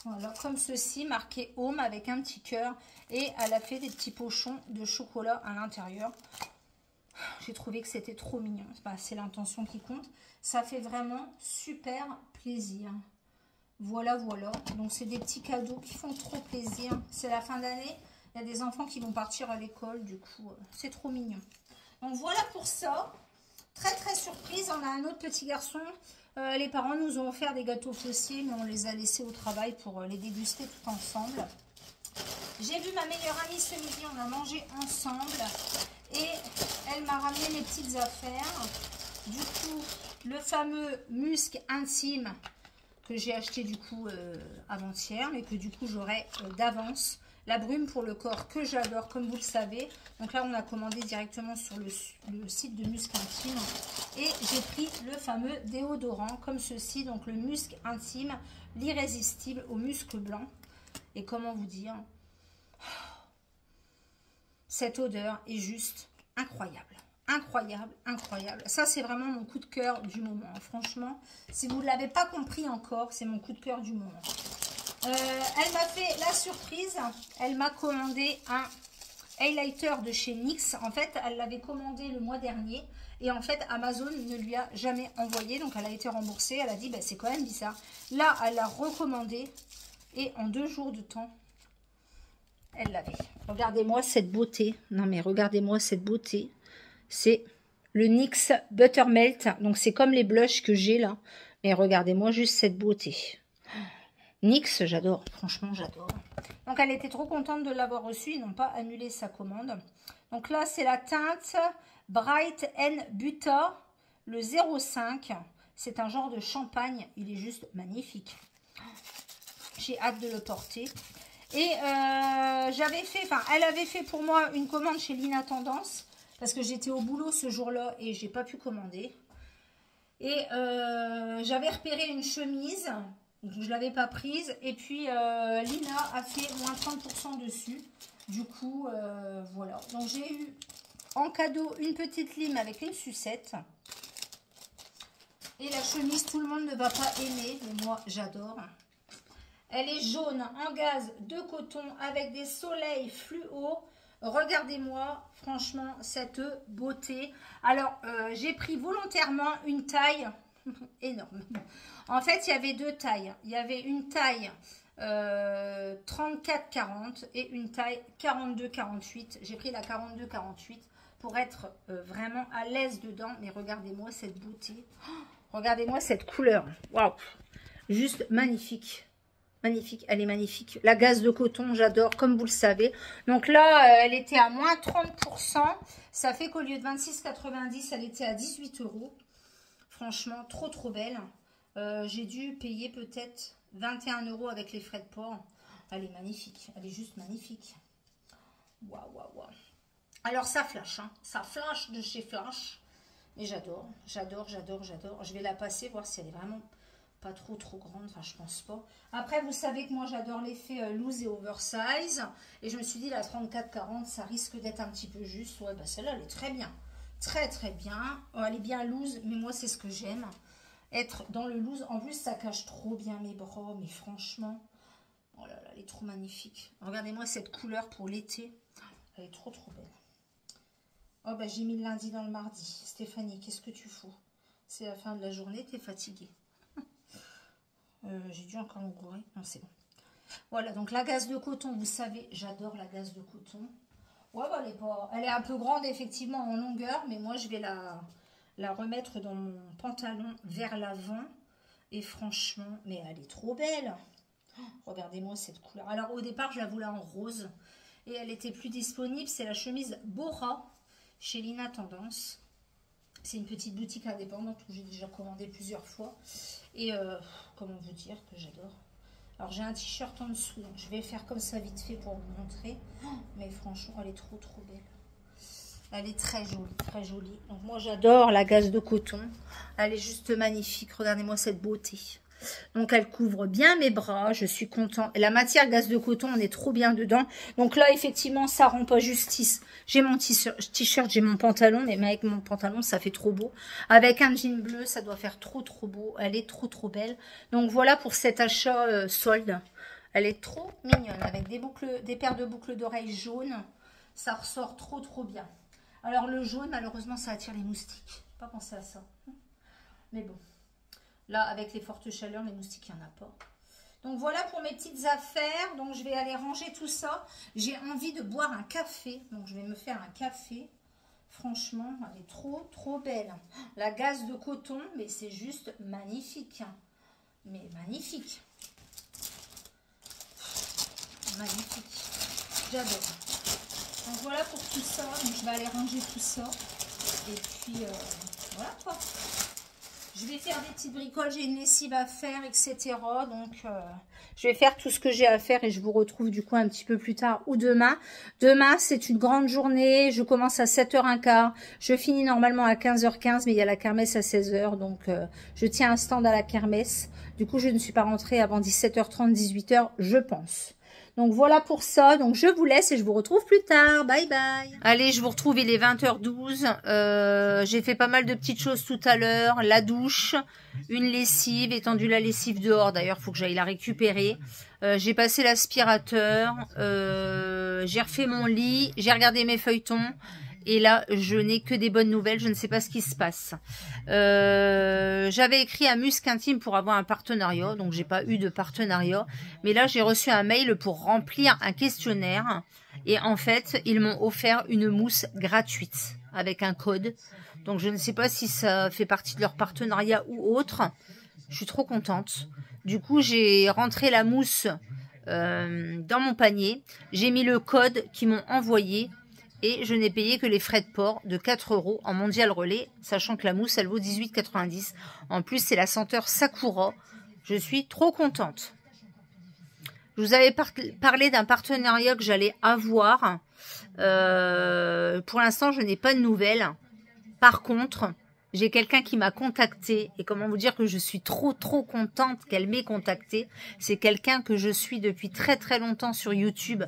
Voilà, comme ceci, marqué Home avec un petit cœur. Et elle a fait des petits pochons de chocolat à l'intérieur. J'ai trouvé que c'était trop mignon. C'est l'intention qui compte. Ça fait vraiment super plaisir. Voilà. Donc, c'est des petits cadeaux qui font trop plaisir. C'est la fin d'année. Il y a des enfants qui vont partir à l'école. Du coup, c'est trop mignon. Donc, voilà pour ça. Très surprise. On a un autre petit garçon. Les parents nous ont offert des gâteaux fessiers, mais on les a laissés au travail pour les déguster tout ensemble. J'ai vu ma meilleure amie ce midi. On a mangé ensemble. Et elle m'a ramené mes petites affaires. Du coup, le fameux Musc Intime que j'ai acheté du coup avant-hier, mais que du coup j'aurai d'avance. La brume pour le corps que j'adore, comme vous le savez. Donc là, on a commandé directement sur le site de Musc Intime. Et j'ai pris le fameux déodorant comme ceci. Donc le Musc Intime, l'irrésistible au muscle blanc. Et comment vous dire, cette odeur est juste incroyable. Incroyable. Ça, c'est vraiment mon coup de cœur du moment. Franchement, si vous ne l'avez pas compris encore, c'est mon coup de cœur du moment. Elle m'a fait la surprise. Elle m'a commandé un highlighter de chez NYX. En fait, elle l'avait commandé le mois dernier. Et en fait, Amazon ne lui a jamais envoyé. Donc, elle a été remboursée. Elle a dit, bah, c'est quand même bizarre. Là, elle l'a recommandé. Et en 2 jours de temps, elle l'avait. Regardez-moi cette beauté. Non, mais regardez-moi cette beauté. C'est le NYX Buttermelt. Donc, c'est comme les blushs que j'ai là. Mais regardez-moi juste cette beauté. NYX, j'adore. Franchement, j'adore. Donc, elle était trop contente de l'avoir reçu. Ils n'ont pas annulé sa commande. Donc là, c'est la teinte Bright and Butter, le 05. C'est un genre de champagne. Il est juste magnifique. J'ai hâte de le porter. Et j'avais fait, enfin, elle avait fait pour moi une commande chez Lina Tendance. Parce que j'étais au boulot ce jour-là et j'ai pas pu commander. Et j'avais repéré une chemise. Donc je l'avais pas prise. Et puis Lina a fait moins 30% dessus. Du coup, voilà. Donc j'ai eu en cadeau une petite lime avec une sucette. Et la chemise, tout le monde ne va pas aimer, mais moi j'adore. Elle est jaune en gaze de coton avec des soleils fluo. Regardez-moi, franchement, cette beauté. Alors, j'ai pris volontairement une taille énorme. En fait, il y avait deux tailles. Il y avait une taille 34-40 et une taille 42-48. J'ai pris la 42-48 pour être vraiment à l'aise dedans. Mais regardez-moi cette beauté. Regardez-moi cette couleur. Waouh! Juste magnifique. Magnifique, elle est magnifique. La gaze de coton, j'adore, comme vous le savez. Donc là, elle était à moins 30%. Ça fait qu'au lieu de 26,90, elle était à 18 €. Franchement, trop trop belle. J'ai dû payer peut-être 21 € avec les frais de port. Elle est magnifique, elle est juste magnifique. Waouh, waouh, waouh. Alors ça flash, hein. Ça flash de chez Flash. Et j'adore, j'adore, j'adore, j'adore. Je vais la passer, voir si elle est vraiment pas trop grande. Enfin, je pense pas. Après, vous savez que moi, j'adore l'effet loose et oversize. Et je me suis dit, la 34-40, ça risque d'être un petit peu juste. Ouais, bah celle-là, elle est très bien. Très, très bien. Oh, elle est bien loose, mais moi, c'est ce que j'aime. Être dans le loose. En plus, ça cache trop bien mes bras. Mais franchement, oh là là, elle est trop magnifique. Regardez-moi cette couleur pour l'été. Elle est trop belle. Oh, bah j'ai mis le lundi dans le mardi. Stéphanie, qu'est-ce que tu fous? C'est la fin de la journée, t'es fatiguée. J'ai dû encore l'enrouler. Non, c'est bon. Voilà, donc la gaze de coton, vous savez, j'adore la gaze de coton. Ouais, bah, elle est un peu grande, effectivement, en longueur, mais moi, je vais la remettre dans mon pantalon vers l'avant. Et franchement, mais elle est trop belle. Oh, regardez-moi cette couleur. Alors, au départ, je la voulais en rose. Et elle était plus disponible. C'est la chemise Bora chez Lina Tendance. C'est une petite boutique indépendante où j'ai déjà commandé plusieurs fois. Et comment vous dire que j'adore. Alors j'ai un t-shirt en dessous. Donc je vais faire comme ça vite fait pour vous montrer. Oh, mais franchement, elle est trop belle. Elle est très jolie, très jolie. Donc moi j'adore la gaze de coton. Elle est juste magnifique. Regardez-moi cette beauté. Donc elle couvre bien mes bras, je suis contente. Et la matière gaze de coton, on est trop bien dedans. Donc là effectivement ça rend pas justice. J'ai mon t-shirt, j'ai mon pantalon, mais avec mon pantalon ça fait trop beau. Avec un jean bleu ça doit faire trop beau. Elle est trop belle. Donc voilà pour cet achat solde. Elle est trop mignonne avec des paires de boucles d'oreilles jaunes. Ça ressort trop bien. Alors le jaune malheureusement ça attire les moustiques. Pas penser à ça. Mais bon. Là, avec les fortes chaleurs, les moustiques, il n'y en a pas. Donc, voilà pour mes petites affaires. Donc, je vais aller ranger tout ça. J'ai envie de boire un café. Donc, je vais me faire un café. Franchement, elle est trop belle. La gaze de coton, mais c'est juste magnifique. Mais magnifique. Magnifique. J'adore. Donc, voilà pour tout ça. Donc, je vais aller ranger tout ça. Et puis, voilà quoi. Je vais faire des petites bricoles, j'ai une lessive à faire, etc. Donc, je vais faire tout ce que j'ai à faire et je vous retrouve du coup un petit peu plus tard ou demain. Demain, c'est une grande journée. Je commence à 7h15. Je finis normalement à 15h15, mais il y a la kermesse à 16h. Donc, je tiens un stand à la kermesse. Du coup, je ne suis pas rentrée avant 17h30, 18h, je pense. Donc voilà pour ça, donc je vous laisse et je vous retrouve plus tard, bye bye. Allez, je vous retrouve, il est 20h12, j'ai fait pas mal de petites choses tout à l'heure, la douche, une lessive, étendu la lessive dehors, d'ailleurs il faut que j'aille la récupérer. J'ai passé l'aspirateur, j'ai refait mon lit, j'ai regardé mes feuilletons. Et là, je n'ai que des bonnes nouvelles. Je ne sais pas ce qui se passe. J'avais écrit à Musc Intime pour avoir un partenariat. Donc, j'ai pas eu de partenariat. Mais là, j'ai reçu un mail pour remplir un questionnaire. Et en fait, ils m'ont offert une mousse gratuite avec un code. Donc, je ne sais pas si ça fait partie de leur partenariat ou autre. Je suis trop contente. Du coup, j'ai rentré la mousse dans mon panier. J'ai mis le code qu'ils m'ont envoyé. Et je n'ai payé que les frais de port de 4 € en mondial relais, sachant que la mousse, elle vaut 18,90 €. En plus, c'est la senteur Sakura. Je suis trop contente. Je vous avais parlé d'un partenariat que j'allais avoir. Pour l'instant, je n'ai pas de nouvelles. Par contre, j'ai quelqu'un qui m'a contacté. Et comment vous dire que je suis trop contente qu'elle m'ait contacté. C'est quelqu'un que je suis depuis très longtemps sur YouTube,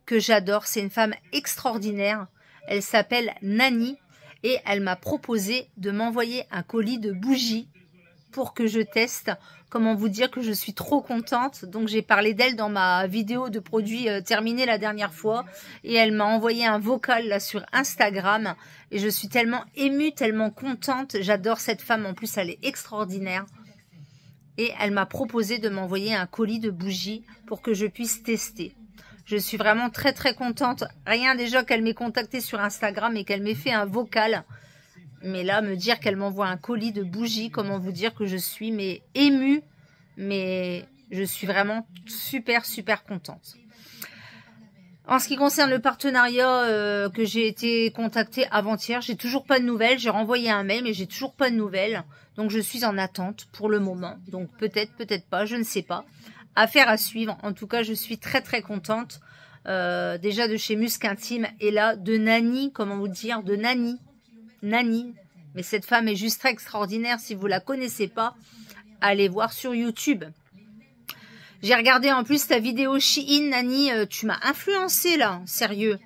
que j'adore. C'est une femme extraordinaire. Elle s'appelle Nani. Et elle m'a proposé de m'envoyer un colis de bougies pour que je teste. Comment vous dire que je suis trop contente. Donc j'ai parlé d'elle dans ma vidéo de produits terminée la dernière fois. Et elle m'a envoyé un vocal là sur Instagram. Et je suis tellement émue, tellement contente. J'adore cette femme. En plus, elle est extraordinaire. Et elle m'a proposé de m'envoyer un colis de bougies pour que je puisse tester. Je suis vraiment très contente. Rien déjà qu'elle m'ait contacté sur Instagram et qu'elle m'ait fait un vocal. Mais là, me dire qu'elle m'envoie un colis de bougies, comment vous dire que je suis émue, mais je suis vraiment super contente. En ce qui concerne le partenariat que j'ai été contactée avant-hier, j'ai toujours pas de nouvelles. J'ai renvoyé un mail, mais j'ai toujours pas de nouvelles. Donc je suis en attente pour le moment. Donc peut-être pas, je ne sais pas. Affaire à suivre. En tout cas, je suis très contente. Déjà de chez Musc Intime et là de Nani, comment vous dire, de Nani. Mais cette femme est juste très extraordinaire. Si vous la connaissez pas, allez voir sur YouTube. J'ai regardé en plus ta vidéo Shein, Nani. Tu m'as influencé là, sérieux.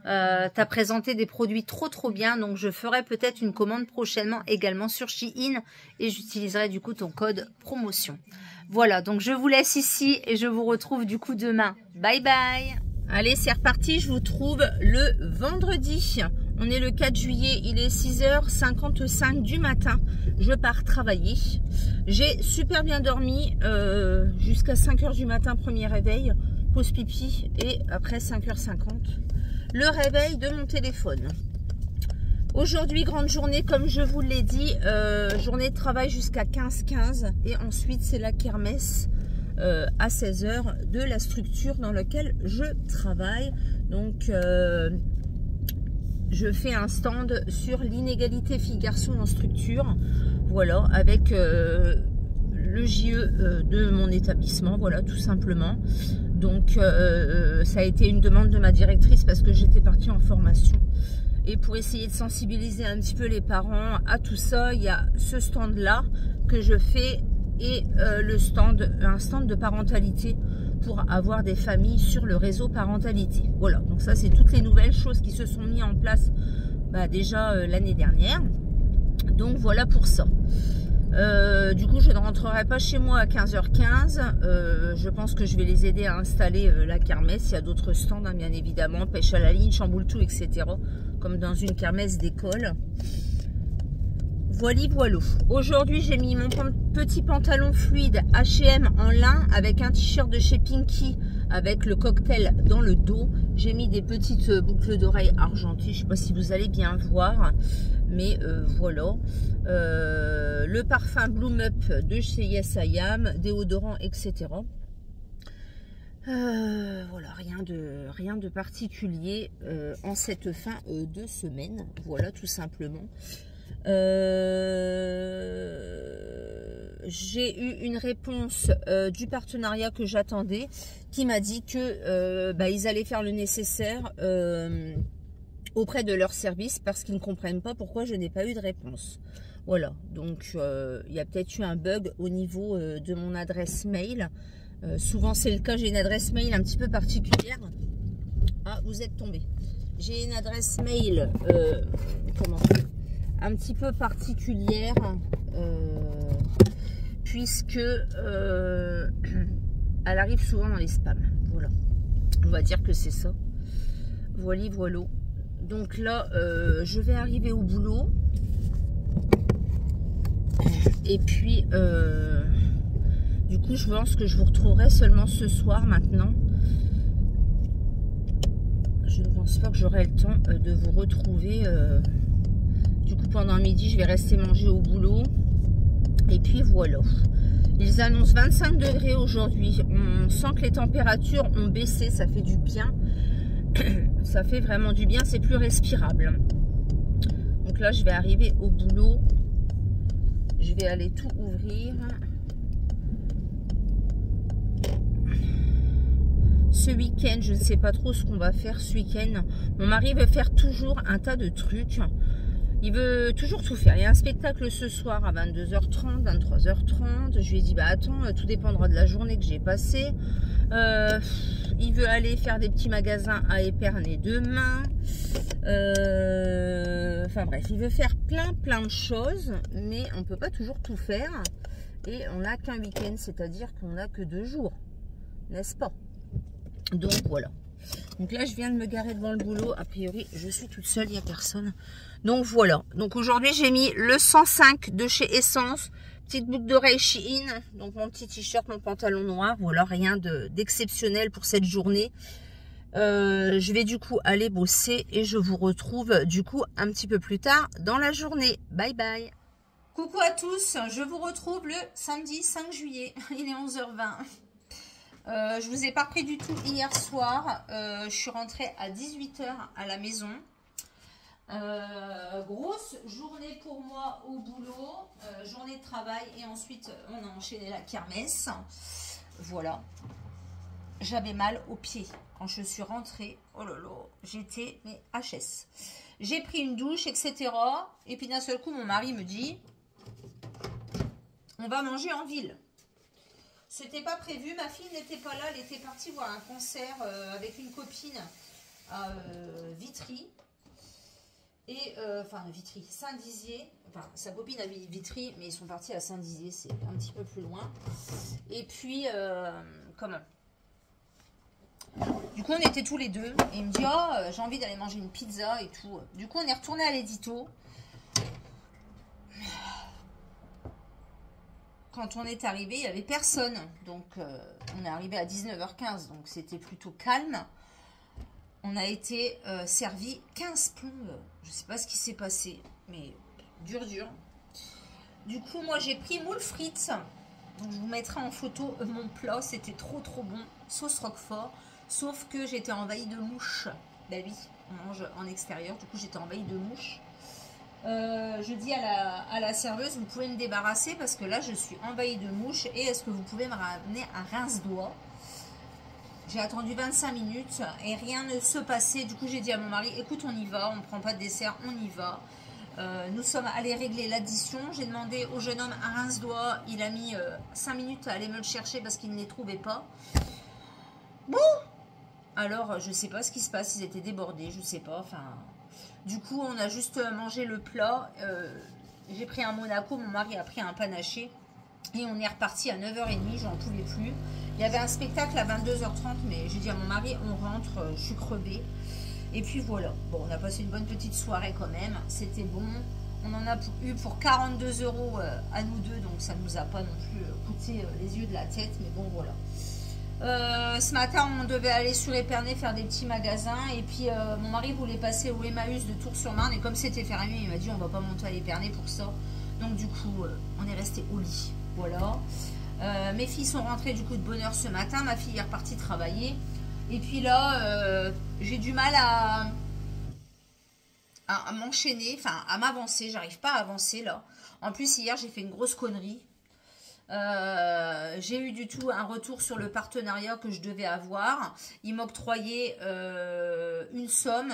T'as présenté des produits trop bien. Donc je ferai peut-être une commande prochainement également sur Shein. Et j'utiliserai du coup ton code promotion. Voilà, donc je vous laisse ici et je vous retrouve du coup demain. Bye bye. Allez, c'est reparti, je vous trouve le vendredi. On est le 4 juillet, il est 6h55 du matin. Je pars travailler. J'ai super bien dormi jusqu'à 5h du matin, premier réveil, pause pipi et après 5h50, le réveil de mon téléphone. Aujourd'hui, grande journée, comme je vous l'ai dit, journée de travail jusqu'à 15h15 et ensuite c'est la kermesse à 16h de la structure dans laquelle je travaille. Donc, je fais un stand sur l'inégalité filles-garçons en structure, voilà, avec le JE de mon établissement, voilà, tout simplement. Donc, ça a été une demande de ma directrice parce que j'étais partie en formation. Et pour essayer de sensibiliser un petit peu les parents à tout ça, il y a ce stand-là que je fais et un stand de parentalité pour avoir des familles sur le réseau parentalité. Voilà, donc ça c'est toutes les nouvelles choses qui se sont mises en place déjà l'année dernière. Donc voilà pour ça. Du coup je ne rentrerai pas chez moi à 15h15. Je pense que je vais les aider à installer la kermesse. Il y a d'autres stands hein, bien évidemment, pêche à la ligne, chamboule-tout, etc. Comme dans une kermesse d'école. Voilà. Aujourd'hui, j'ai mis mon petit pantalon fluide H&M en lin avec un t-shirt de chez Pinky avec le cocktail dans le dos. J'ai mis des petites boucles d'oreilles argentées. Je ne sais pas si vous allez bien voir, mais voilà. Le parfum Bloom Up de chez Yes I Am, déodorant, etc. Voilà, rien de particulier en cette fin de semaine. Voilà, tout simplement. J'ai eu une réponse du partenariat que j'attendais, qui m'a dit que ils allaient faire le nécessaire auprès de leur service parce qu'ils ne comprennent pas pourquoi je n'ai pas eu de réponse. Voilà, donc il y a peut-être eu un bug au niveau de mon adresse mail. Souvent c'est le cas, j'ai une adresse mail un petit peu particulière. Ah, vous êtes tombé. J'ai une adresse mail un petit peu particulière puisque elle arrive souvent dans les spams. Voilà, on va dire que c'est ça. Voilà. Donc là je vais arriver au boulot et puis du coup je pense que je vous retrouverai seulement ce soir maintenant. Je ne pense pas que j'aurai le temps de vous retrouver. Du coup, pendant midi, je vais rester manger au boulot. Et puis voilà. Ils annoncent 25 degrés aujourd'hui. On sent que les températures ont baissé. Ça fait du bien. Ça fait vraiment du bien. C'est plus respirable. Donc là, je vais arriver au boulot. Je vais aller tout ouvrir. ce week-end, je ne sais pas trop ce qu'on va faire ce week-end. Mon mari veut faire toujours un tas de trucs. Il veut toujours tout faire. Il y a un spectacle ce soir à 22h30, 23h30. Je lui ai dit, bah attends, tout dépendra de la journée que j'ai passée. Il veut aller faire des petits magasins à Épernay demain. Enfin bref, il veut faire plein de choses, mais on ne peut pas toujours tout faire. Et on n'a qu'un week-end, c'est-à-dire qu'on n'a que 2 jours, n'est-ce pas? Donc voilà. Donc là, je viens de me garer devant le boulot. A priori, je suis toute seule, il n'y a personne. Donc voilà. Donc aujourd'hui, j'ai mis le 105 de chez Essence. Petite boucle d'oreille Shein. Donc mon petit t-shirt, mon pantalon noir. Voilà, rien d'exceptionnel pour cette journée. Je vais du coup aller bosser et je vous retrouve du coup un petit peu plus tard dans la journée. Bye bye. Coucou à tous, je vous retrouve le samedi 5 juillet. Il est 11h20. Je vous ai pas pris du tout hier soir. Je suis rentrée à 18h à la maison. Grosse journée pour moi au boulot. Journée de travail et ensuite on a enchaîné la kermesse. Voilà. J'avais mal aux pieds quand je suis rentrée. Oh là là, j'étais mais HS. J'ai pris une douche, etc. Et puis d'un seul coup, mon mari me dit, on va manger en ville. C'était pas prévu, ma fille n'était pas là, elle était partie voir un concert avec une copine à Vitry. Et, enfin, Vitry, Saint-Dizier. Enfin, sa copine habite Vitry, mais ils sont partis à Saint-Dizier, c'est un petit peu plus loin. Et puis, comment? Du coup, on était tous les deux. Et il me dit, oh, j'ai envie d'aller manger une pizza et tout. Du coup, on est retourné à l'édito. Quand on est arrivé, il n'y avait personne. Donc, on est arrivé à 19h15. Donc, c'était plutôt calme. On a été servi 15 plombes. Je ne sais pas ce qui s'est passé. Mais dur. Du coup, moi, j'ai pris moule frites. Donc, je vous mettrai en photo mon plat. C'était trop bon. Sauce roquefort. Sauf que j'étais envahie de mouches. Ben oui, on mange en extérieur. Du coup, j'étais envahie de mouches. Je dis à la serveuse, vous pouvez me débarrasser parce que là je suis envahie de mouches et est-ce que vous pouvez me ramener un rince-doigt? J'ai attendu 25 minutes et rien ne se passait. Du coup j'ai dit à mon mari, écoute, on y va, on ne prend pas de dessert, on y va. Nous sommes allés régler l'addition. J'ai demandé au jeune homme un rince-doigt, il a mis 5 minutes à aller me le chercher parce qu'il ne les trouvait pas. Bon, alors je sais pas ce qui se passe, ils étaient débordés, je sais pas, enfin... Du coup, on a juste mangé le plat. J'ai pris un Monaco, mon mari a pris un panaché. Et on est reparti à 9h30, j'en pouvais plus. Il y avait un spectacle à 22h30, mais j'ai dit à mon mari, on rentre, je suis crevée. Et puis voilà. Bon, on a passé une bonne petite soirée quand même. C'était bon. On en a eu pour 42 € à nous deux, donc ça ne nous a pas non plus coûté les yeux de la tête. Mais bon, voilà. Ce matin on devait aller sur Épernay faire des petits magasins et puis mon mari voulait passer au Emmaüs de Tours-sur-Marne et comme c'était fermé il m'a dit on va pas monter à Épernay pour ça, donc du coup on est resté au lit. Voilà. Mes filles sont rentrées du coup de bonne heure ce matin, ma fille est repartie travailler et puis là j'ai du mal à m'enchaîner, enfin à m'avancer, j'arrive pas à avancer là. En plus hier j'ai fait une grosse connerie. J'ai eu du tout un retour sur le partenariat que je devais avoir. Ils m'octroyaient une somme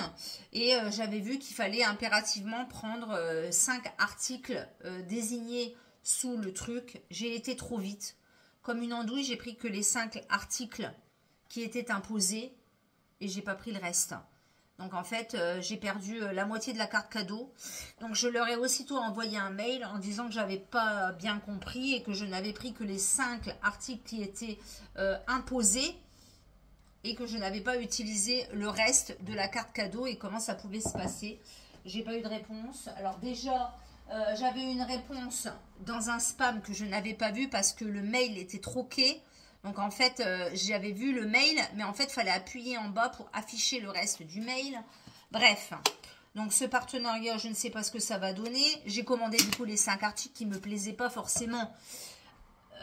et j'avais vu qu'il fallait impérativement prendre 5 articles désignés sous le truc. J'ai été trop vite. Comme une andouille, j'ai pris que les 5 articles qui étaient imposés et j'ai pas pris le reste. Donc en fait, j'ai perdu la moitié de la carte cadeau. Donc je leur ai aussitôt envoyé un mail en disant que j'avais pas bien compris et que je n'avais pris que les 5 articles qui étaient imposés et que je n'avais pas utilisé le reste de la carte cadeau et comment ça pouvait se passer. J'ai pas eu de réponse. Alors déjà, j'avais eu une réponse dans un spam que je n'avais pas vu parce que le mail était troqué. Donc en fait, j'avais vu le mail, mais en fait, il fallait appuyer en bas pour afficher le reste du mail. Bref, donc ce partenariat, je ne sais pas ce que ça va donner. J'ai commandé du coup les 5 articles qui ne me plaisaient pas forcément,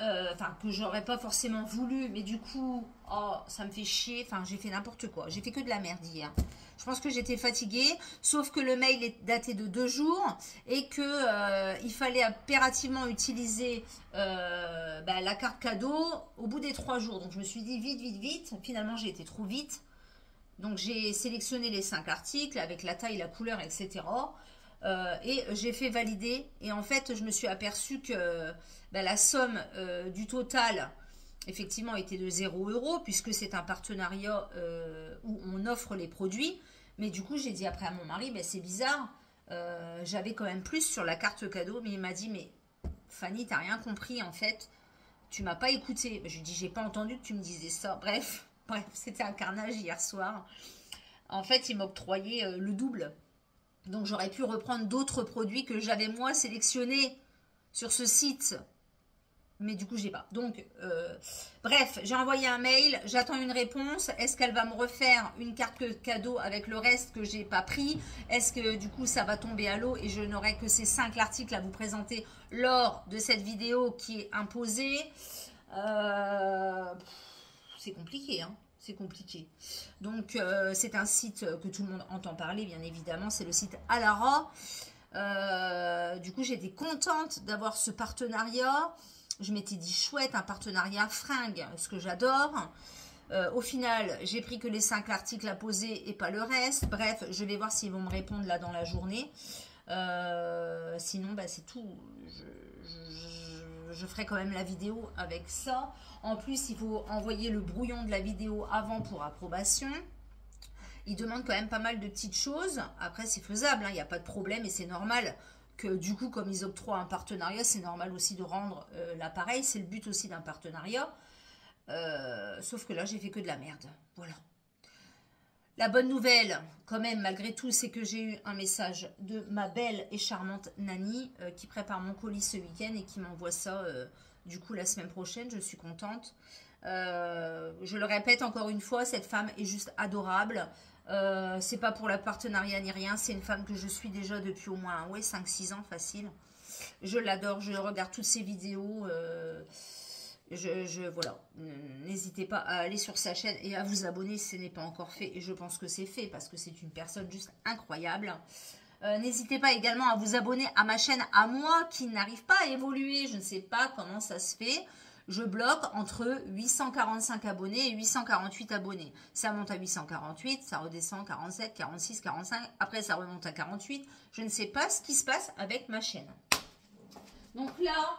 enfin que j'aurais pas forcément voulu, mais du coup, oh, ça me fait chier. Enfin, j'ai fait n'importe quoi. J'ai fait que de la merde hier. Je pense que j'étais fatiguée, sauf que le mail est daté de 2 jours et que il fallait impérativement utiliser la carte cadeau au bout des 3 jours. Donc je me suis dit vite, vite, vite. Finalement, j'ai été trop vite. Donc j'ai sélectionné les 5 articles avec la taille, la couleur, etc. Et j'ai fait valider. Et en fait, je me suis aperçue que la somme du total effectivement était de 0 € puisque c'est un partenariat où on offre les produits. Mais du coup, j'ai dit après à mon mari, c'est bizarre, j'avais quand même plus sur la carte cadeau. Mais il m'a dit, mais Fanny, t'as rien compris en fait, tu m'as pas écouté. Je lui ai dit, j'ai pas entendu que tu me disais ça. Bref, c'était un carnage hier soir. En fait, il m'octroyait le double. Donc j'aurais pu reprendre d'autres produits que j'avais moi sélectionnés sur ce site. Mais du coup, j'ai pas. Donc, bref, j'ai envoyé un mail, j'attends une réponse. Est-ce qu'elle va me refaire une carte cadeau avec le reste que j'ai pas pris? Est-ce que du coup, ça va tomber à l'eau et je n'aurai que ces 5 articles à vous présenter lors de cette vidéo qui est imposée? C'est compliqué, hein. C'est compliqué. Donc, c'est un site que tout le monde entend parler, bien évidemment. C'est le site Alara. Du coup, j'étais contente d'avoir ce partenariat. Je m'étais dit chouette, un partenariat fringue, ce que j'adore. Au final, j'ai pris que les 5 articles à poser et pas le reste. Bref, je vais voir s'ils vont me répondre là dans la journée. Sinon, c'est tout. Je ferai quand même la vidéo avec ça. En plus, il faut envoyer le brouillon de la vidéo avant pour approbation. Il demande quand même pas mal de petites choses. Après, c'est faisable, il n'y a pas de problème et c'est normal que du coup, comme ils octroient un partenariat, c'est normal aussi de rendre l'appareil. C'est le but aussi d'un partenariat. Sauf que là, j'ai fait que de la merde. Voilà. La bonne nouvelle, quand même, malgré tout, c'est que j'ai eu un message de ma belle et charmante Nani qui prépare mon colis ce week-end et qui m'envoie ça du coup la semaine prochaine. Je suis contente. Je le répète encore une fois, cette femme est juste adorable. C'est pas pour le partenariat ni rien, c'est une femme que je suis déjà depuis au moins 5-6 ans facile. Je l'adore, je regarde toutes ses vidéos. Voilà, n'hésitez pas à aller sur sa chaîne et à vous abonner si ce n'est pas encore fait. Et je pense que c'est fait parce que c'est une personne juste incroyable. N'hésitez pas également à vous abonner à ma chaîne à moi qui n'arrive pas à évoluer. Je ne sais pas comment ça se fait. Je bloque entre 845 abonnés et 848 abonnés. Ça monte à 848, ça redescend 47, 46, 45. Après, ça remonte à 48. Je ne sais pas ce qui se passe avec ma chaîne. Donc là,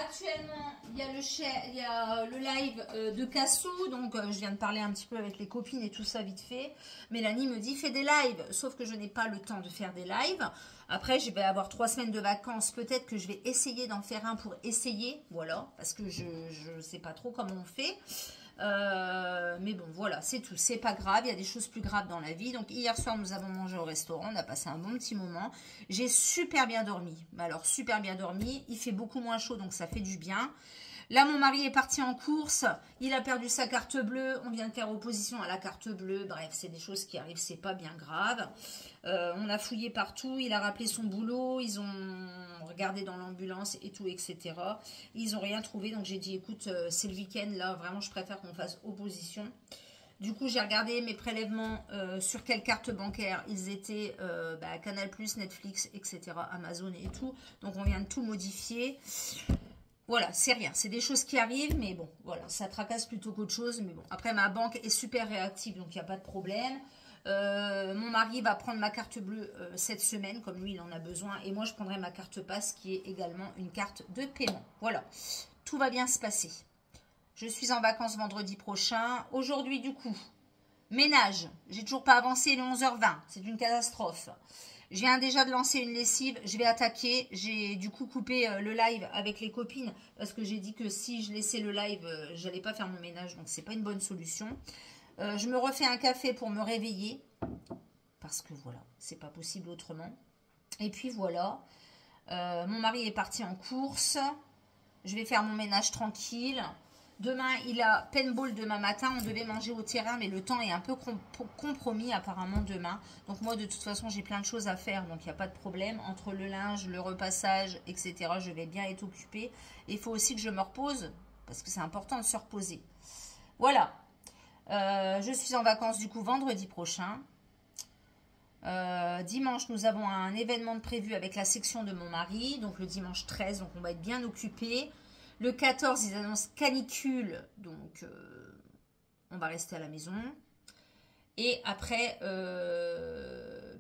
actuellement, il y a le live de Cassou. Donc, je viens de parler un petit peu avec les copines et tout ça vite fait. Mélanie me dit, fais des lives. Sauf que je n'ai pas le temps de faire des lives. Après, je vais avoir 3 semaines de vacances. Peut-être que je vais essayer d'en faire un pour essayer. Voilà, parce que je ne sais pas trop comment on fait. Mais bon, voilà, c'est tout. C'est pas grave, il y a des choses plus graves dans la vie. Donc, hier soir, nous avons mangé au restaurant. On a passé un bon petit moment. J'ai super bien dormi. Alors, super bien dormi. Il fait beaucoup moins chaud, donc ça fait du bien. Là, mon mari est parti en course. Il a perdu sa carte bleue. On vient de faire opposition à la carte bleue. Bref, c'est des choses qui arrivent. C'est pas bien grave. On a fouillé partout. Il a rappelé son boulot. Ils ont regardé dans l'ambulance et tout, etc. Ils n'ont rien trouvé. Donc, j'ai dit, écoute, c'est le week-end. Là, vraiment, je préfère qu'on fasse opposition. Du coup, j'ai regardé mes prélèvements sur quelle carte bancaire ils étaient. Canal+, Netflix, etc. Amazon et tout. Donc, on vient de tout modifier. Voilà, c'est rien. C'est des choses qui arrivent, mais bon, voilà, ça tracasse plutôt qu'autre chose. Mais bon, après, ma banque est super réactive, donc il n'y a pas de problème. Mon mari va prendre ma carte bleue cette semaine, comme lui, il en a besoin. Et moi, je prendrai ma carte passe, qui est également une carte de paiement. Voilà, tout va bien se passer. Je suis en vacances vendredi prochain. Aujourd'hui, du coup, ménage. J'ai toujours pas avancé, il est 11h20. C'est une catastrophe. Je viens déjà de lancer une lessive, je vais attaquer. J'ai du coup coupé le live avec les copines parce que j'ai dit que si je laissais le live, j'allais pas faire mon ménage, donc c'est pas une bonne solution. Je me refais un café pour me réveiller parce que voilà, c'est pas possible autrement. Et puis voilà, mon mari est parti en course. Je vais faire mon ménage tranquille. Demain, il a paintball demain matin. On devait manger au terrain, mais le temps est un peu compromis apparemment demain. Donc moi, de toute façon, j'ai plein de choses à faire, donc il n'y a pas de problème. Entre le linge, le repassage, etc., je vais bien être occupée. Et il faut aussi que je me repose, parce que c'est important de se reposer. Voilà. Je suis en vacances du coup vendredi prochain. Dimanche, nous avons un événement de prévu avec la section de mon mari. Donc le dimanche 13, donc on va être bien occupés. Le 14, ils annoncent canicule. Donc on va rester à la maison. Et après,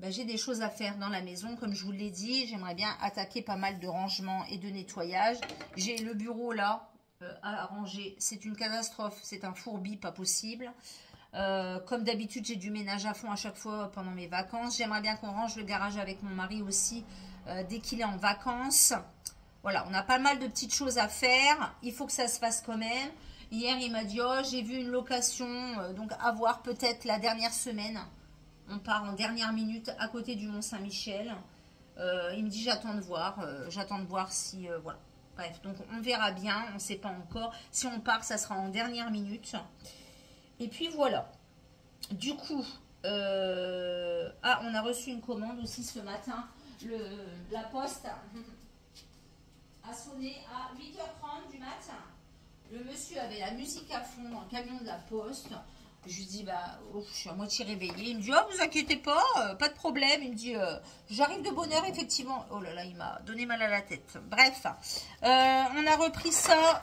j'ai des choses à faire dans la maison. Comme je vous l'ai dit, j'aimerais bien attaquer pas mal de rangement et de nettoyage. J'ai le bureau là à ranger. C'est une catastrophe. C'est un fourbi, pas possible. Comme d'habitude, j'ai du ménage à fond à chaque fois pendant mes vacances. J'aimerais bien qu'on range le garage avec mon mari aussi dès qu'il est en vacances. Voilà, on a pas mal de petites choses à faire. Il faut que ça se fasse quand même. Hier, il m'a dit, oh, j'ai vu une location, donc à voir peut-être la dernière semaine. On part en dernière minute à côté du Mont-Saint-Michel. Il me dit, j'attends de voir si, voilà. Bref, donc on verra bien, on ne sait pas encore. Si on part, ça sera en dernière minute. Et puis voilà. Du coup, on a reçu une commande aussi ce matin. La poste a sonné à 8h30 du matin. Le monsieur avait la musique à fond dans le camion de la poste. Je lui dis, je suis à moitié réveillée. Il me dit, oh, vous inquiétez pas, pas de problème. Il me dit, j'arrive de bonne heure, effectivement. Oh là là, il m'a donné mal à la tête. Bref, on a repris ça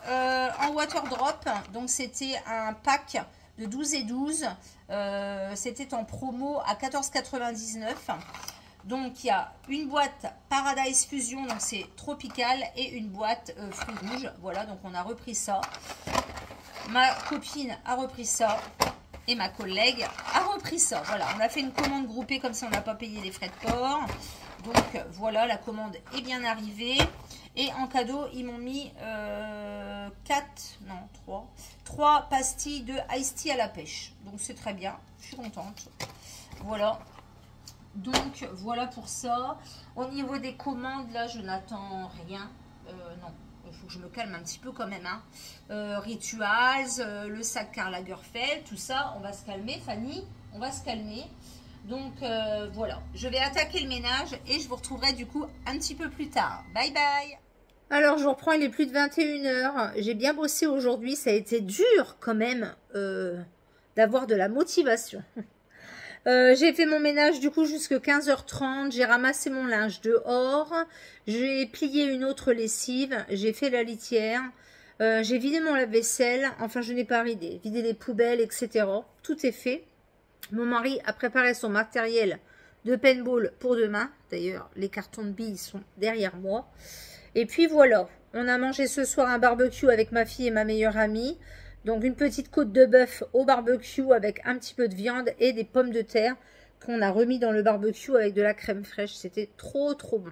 en water drop. Donc, c'était un pack de 12 et 12. C'était en promo à 14,99 €. Donc, il y a une boîte Paradise Fusion, donc c'est tropical, et une boîte fruits rouges. Voilà, donc on a repris ça. Ma copine a repris ça. Et ma collègue a repris ça. Voilà, on a fait une commande groupée, comme ça on n'a pas payé les frais de port. Donc, voilà, la commande est bien arrivée. Et en cadeau, ils m'ont mis 3 pastilles de Ice Tea à la pêche. Donc, c'est très bien. Je suis contente. Voilà. Donc, voilà pour ça. Au niveau des commandes, là, je n'attends rien. Non, il faut que je me calme un petit peu quand même. Rituals, le sac Karl Lagerfeld, tout ça, on va se calmer, Fanny. On va se calmer. Donc, voilà. Je vais attaquer le ménage et je vous retrouverai du coup un petit peu plus tard. Bye bye. Alors, je vous reprends, il est plus de 21 h. J'ai bien bossé aujourd'hui. Ça a été dur quand même d'avoir de la motivation. J'ai fait mon ménage du coup jusqu'à 15h30, j'ai ramassé mon linge dehors, j'ai plié une autre lessive, j'ai fait la litière, j'ai vidé mon lave-vaisselle, enfin je n'ai pas vidé les poubelles, etc. Tout est fait. Mon mari a préparé son matériel de paintball pour demain, d'ailleurs les cartons de billes sont derrière moi. Et puis voilà, on a mangé ce soir un barbecue avec ma fille et ma meilleure amie. Donc une petite côte de bœuf au barbecue avec un petit peu de viande et des pommes de terre qu'on a remis dans le barbecue avec de la crème fraîche. C'était trop bon.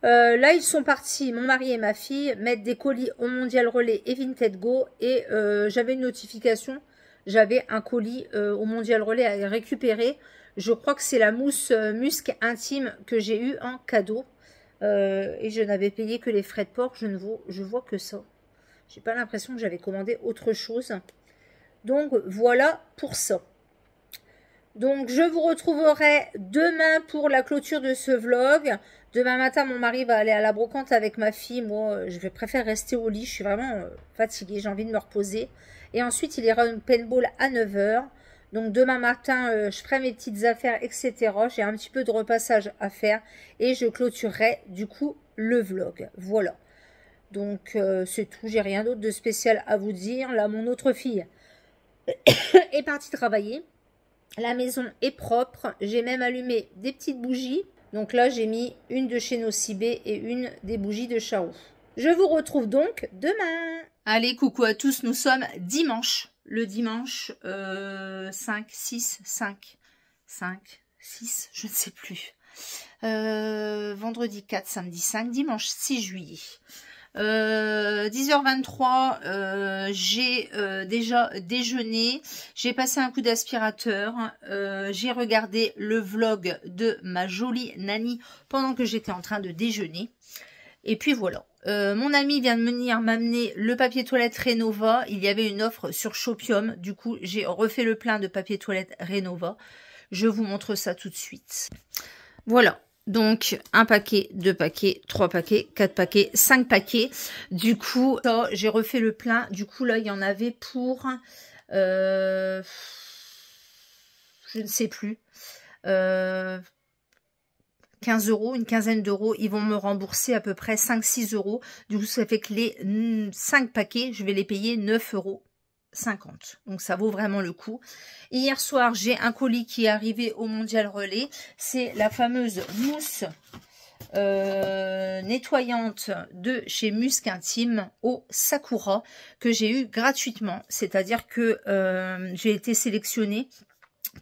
Là ils sont partis, mon mari et ma fille, mettre des colis au Mondial Relais et Vinted Go. Et j'avais une notification, j'avais un colis au Mondial Relais à récupérer. Je crois que c'est la mousse musc intime que j'ai eu en cadeau. Et je n'avais payé que les frais de port, je vois que ça. J'ai pas l'impression que j'avais commandé autre chose. Donc, voilà pour ça. Donc, je vous retrouverai demain pour la clôture de ce vlog. Demain matin, mon mari va aller à la brocante avec ma fille. Moi, je préfère rester au lit. Je suis vraiment fatiguée. J'ai envie de me reposer. Et ensuite, il ira une paintball à 9 h. Donc, demain matin, je ferai mes petites affaires, etc. J'ai un petit peu de repassage à faire. Et je clôturerai, du coup, le vlog. Voilà. Donc, c'est tout. J'ai rien d'autre de spécial à vous dire. Là, mon autre fille est partie travailler. La maison est propre. J'ai même allumé des petites bougies. Donc là, j'ai mis une de chez Nocibé et une des bougies de Charroux. Je vous retrouve donc demain. Allez, coucou à tous. Nous sommes dimanche. Le dimanche 5, 6, je ne sais plus. Vendredi 4, samedi 5, dimanche 6 juillet. 10h23, j'ai déjà déjeuné, j'ai passé un coup d'aspirateur, j'ai regardé le vlog de ma jolie Nani pendant que j'étais en train de déjeuner. Et puis voilà, mon ami vient de venir m'amener le papier toilette Renova. Il y avait une offre sur Shopium, du coup j'ai refait le plein de papier toilette Renova. Je vous montre ça tout de suite. Voilà. Donc, 1 paquet, 2 paquets, 3 paquets, 4 paquets, 5 paquets. Du coup, j'ai refait le plein. Du coup, là, il y en avait pour Je ne sais plus. 15 euros, une quinzaine d'euros, ils vont me rembourser à peu près 5-6 euros. Du coup, ça fait que les 5 paquets, je vais les payer 9,50 €. Donc, ça vaut vraiment le coup. Hier soir, j'ai un colis qui est arrivé au Mondial Relais. C'est la fameuse mousse nettoyante de chez Musc Intime au Sakura que j'ai eu gratuitement. C'est-à-dire que j'ai été sélectionnée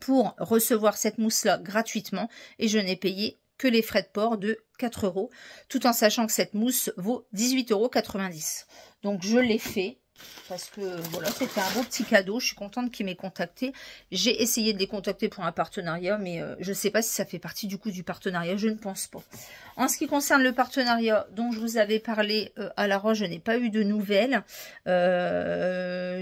pour recevoir cette mousse-là gratuitement et je n'ai payé que les frais de port de 4 €, tout en sachant que cette mousse vaut 18,90 €. Donc je l'ai fait parce que voilà, c'était un beau petit cadeau. Je suis contente qu'il m'ait contacté. J'ai essayé de les contacter pour un partenariat, mais je ne sais pas si ça fait partie du coup du partenariat, je ne pense pas. En ce qui concerne le partenariat dont je vous avais parlé à La Roche, je n'ai pas eu de nouvelles.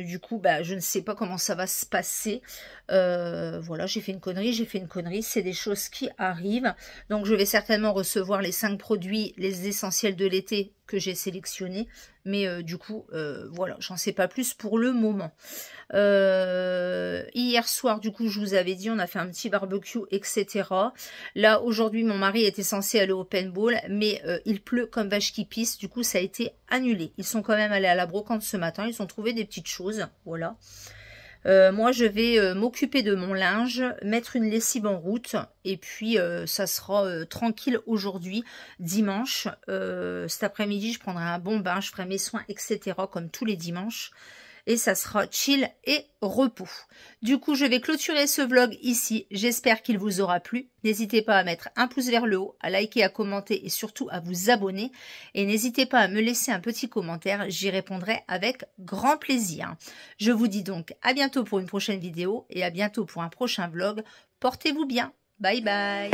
Du coup, bah, je ne sais pas comment ça va se passer. Voilà, j'ai fait une connerie, c'est des choses qui arrivent. Donc je vais certainement recevoir les 5 produits, les essentiels de l'été que j'ai sélectionnés. Mais du coup, voilà, j'en sais pas plus pour le moment. Hier soir, du coup, je vous avais dit, on a fait un petit barbecue, etc. Là, aujourd'hui, mon mari était censé aller au paintball, mais il pleut comme vache qui pisse. Du coup, ça a été annulé. Ils sont quand même allés à la brocante ce matin. Ils ont trouvé des petites choses, voilà. Moi, je vais m'occuper de mon linge, mettre une lessive en route et puis ça sera tranquille aujourd'hui, dimanche. Cet après-midi, je prendrai un bon bain, je ferai mes soins, etc. comme tous les dimanches. Et ça sera chill et repos. Du coup, je vais clôturer ce vlog ici. J'espère qu'il vous aura plu. N'hésitez pas à mettre un pouce vers le haut, à liker, à commenter et surtout à vous abonner. Et n'hésitez pas à me laisser un petit commentaire. J'y répondrai avec grand plaisir. Je vous dis donc à bientôt pour une prochaine vidéo et à bientôt pour un prochain vlog. Portez-vous bien. Bye bye.